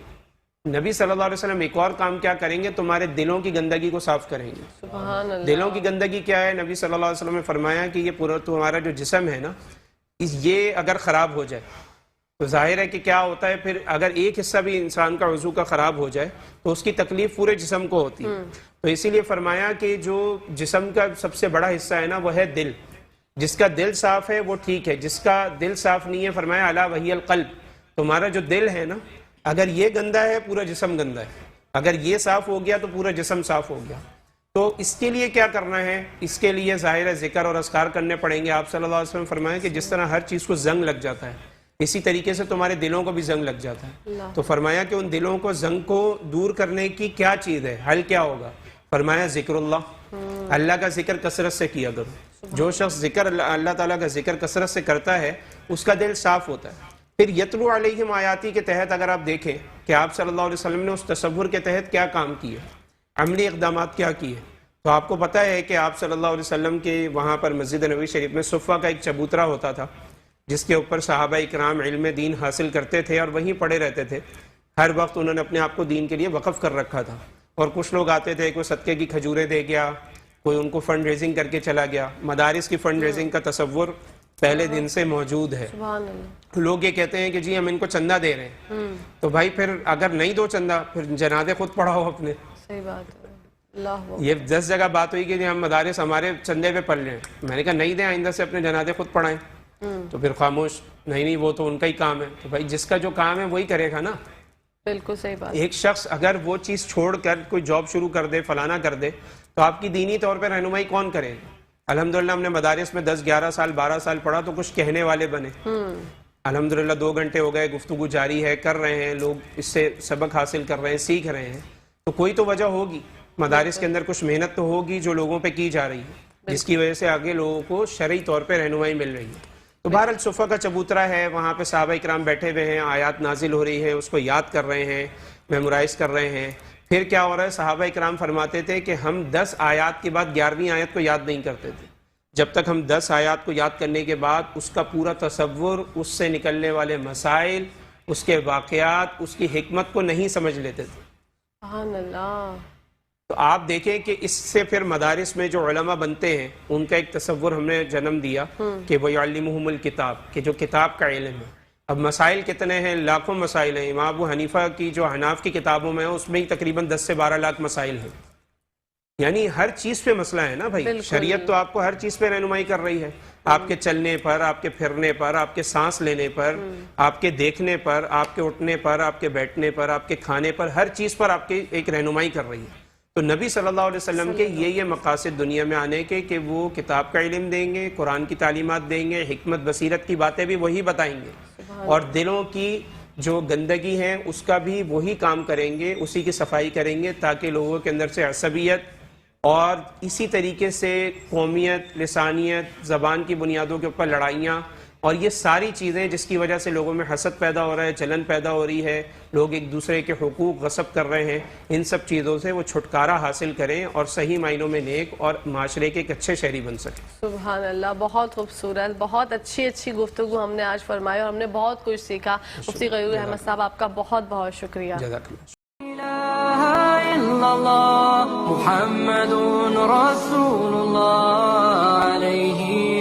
نبی صلی اللہ علیہ وسلم ایک اور کام کیا کریں گے؟ تمہارے دلوں کی گندگی کو صاف کریں گے. سبحان اللہ. دلوں کی گندگی کیا ہے؟ نبی صلی اللہ علیہ وسلم نے فرمایا کہ یہ پورا تمہارا جو جسم ہے نا، یہ اگر خراب ہو جائے تو ظاہر ہے کہ کیا ہوتا ہے، پھر اگر ایک حصہ بھی انسان کا وضو کا خراب ہو جائے تو اس کی تکلیف پورے جسم کو ہوتی ہے. تو اسی لیے فرمایا کہ جو جسم کا سب سے بڑا حصہ ہے نا وہ ہے دل. جس کا دل صاف ہے وہ ٹھیک ہے، جس کا دل صاف نہیں ہے فرمایا الا وہی القلب، تمہارا جو دل ہے نا اگر یہ گندا ہے پورا جسم گندا ہے، اگر یہ صاف ہو گیا تو پورا جسم صاف ہو گیا. تو اس کے لیے کیا کرنا ہے؟ اس کے لیے ظاہر ہے ذکر اور اذکار کرنے پڑیں گے. آپ صلی اللہ علیہ وسلم فرمایا کہ جس طرح ہر چیز کو زنگ لگ جاتا ہے اسی طریقے سے تمہارے دلوں کو بھی زنگ لگ جاتا ہے. تو فرمایا کہ ان دلوں کو، زنگ کو دور کرنے کی کیا چیز ہے، حل کیا ہوگا؟ فرمایا ذکر اللہ، اللہ کا ذکر کثرت سے کیا کرو. جو شخص ذکر اللہ تعالیٰ کا ذکر کثرت سے کرتا ہے اس کا دل صاف ہوتا ہے. پھر یتلو علیہم آیاتی کے تحت اگر آپ دیکھیں کہ آپ صلی اللہ علیہ وسلم نے اس تصور کے تحت کیا کام کیے، عملی اقدامات کیا کیے، تو آپ کو پتہ ہے کہ آپ صلی اللہ علیہ وسلم کے وہاں پر مسجد نبوی شریف میں صفہ کا ایک چبوترا ہوتا تھا جس کے اوپر صحابہ اکرام علم دین حاصل کرتے تھے اور وہیں پڑے رہتے تھے. ہر وقت انہوں نے اپنے آپ کو دین کے لیے وقف کر رکھا تھا. اور کچھ لوگ آتے تھے، کوئی صدقے کی کھجوریں دے گیا، کوئی ان کو فنڈ ریزنگ کر کے چلا گیا. مدارس کی فنڈ ریزنگ کا تصور پہلے دن سے موجود ہے. سبحان اللہ. لوگ یہ کہتے ہیں کہ جی ہم ان کو چندہ دے رہے ہیں، تو بھائی پھر اگر نہیں دو چندہ پھر جنازے خود پڑھاؤ اپنے. صحیح بات ہے. اللہ، یہ 10 جگہ بات ہوئی کہ ہم مدارس ہمارے چندے پہ پڑھ لیں. میں نے کہا نہیں دیں، آئندہ سے اپنے جنازے خود پڑھائیں. تو پھر خاموش، نہیں وہ تو ان کا ہی کام ہے. تو بھائی جس کا جو کام ہے وہی کرے گا نا. بالکل صحیح بات. ایک شخص اگر وہ چیز چھوڑ کر کوئی جاب شروع کر دے، فلانا کر دے، تو آپ کی دینی طور پہ رہنمائی کون کرے؟ الحمدللہ ہم نے مدارس میں 10 11 سال 12 سال پڑھا تو کچھ کہنے والے بنے. الحمدللہ 2 گھنٹے ہو گئے، گفتگو جاری ہے، کر رہے ہیں لوگ، اس سے سبق حاصل کر رہے ہیں، سیکھ رہے ہیں. تو کوئی تو وجہ ہوگی، مدارس کے اندر کچھ محنت تو ہوگی جو لوگوں پہ کی جا رہی ہے. جس کی وجہ سے آگے لوگوں کو شرعی طور پہ رہنمائی مل رہی ہے. تو بہرحال صفا کا چبوترا ہے, وہاں پہ صحابہ اکرام بیٹھے ہوئے ہیں, آیات نازل ہو رہی ہے, اس کو یاد کر رہے ہیں, میمورائز کر رہے ہیں. پھر کیا ہو رہا ہے, صحابہ اکرام فرماتے تھے کہ ہم 10 آیات کے بعد 11ویں آیت کو یاد نہیں کرتے تھے, جب تک ہم 10 آیات کو یاد کرنے کے بعد اس کا پورا تصور, اس سے نکلنے والے مسائل, اس کے واقعات, اس کی حکمت کو نہیں سمجھ لیتے تھے. سبحان اللہ. تو آپ دیکھیں کہ اس سے پھر مدارس میں جو علماء بنتے ہیں ان کا ایک تصور ہم نے جنم دیا کہ وَيُعَلِّمُهُمُ الْكِتَابِ, کہ جو کتاب کا علم ہے. اب مسائل کتنے ہیں, لاکھوں مسائل ہیں. امام ابو حنیفہ کی جو حناف کی کتابوں میں ہیں اس میں ہی تقریباً 10 سے 12 لاکھ مسائل ہیں. یعنی ہر چیز پہ مسئلہ ہے نا بھائی. شریعت تو آپ کو ہر چیز پہ رہنمائی کر رہی ہے, آپ کے چلنے پر, آپ کے پھرنے پر, آپ کے سانس لینے پر, آپ کے دیکھنے پر, آپ کے اٹھنے پر, آپ کے بیٹھنے پر, آپ کے کھانے پر, ہر چیز پر آپ کی ایک رہنمائی کر رہی ہے. تو نبی صلی اللہ علیہ وسلم کے یہ مقاصد دنیا میں آنے کے کہ وہ کتاب کا علم دیں گے, قرآن کی تعلیمات دیں گے, حکمت بصیرت کی باتیں بھی وہی بتائیں گے, اور دلوں کی جو گندگی ہے اس کا بھی وہی کام کریں گے, اسی کی صفائی کریں گے, تاکہ لوگوں کے اندر سے عصبیت اور اسی طریقے سے قومیت, لسانیت, زبان کی بنیادوں کے اوپر لڑائیاں اور یہ ساری چیزیں جس کی وجہ سے لوگوں میں حسد پیدا ہو رہا ہے, جلن پیدا ہو رہی ہے, لوگ ایک دوسرے کے حقوق غصب کر رہے ہیں, ان سب چیزوں سے وہ چھٹکارا حاصل کریں اور صحیح معنوں میں نیک اور معاشرے کے ایک اچھے شہری بن سکیں. سبحان اللہ, بہت خوبصورت, بہت اچھی گفتگو ہم نے آج فرمائی اور ہم نے بہت کچھ سیکھا. مفتی غیور احمد صاحب آپ کا بہت بہت شکریہ. جزاک اللہ. محمد رسول اللہ علیہ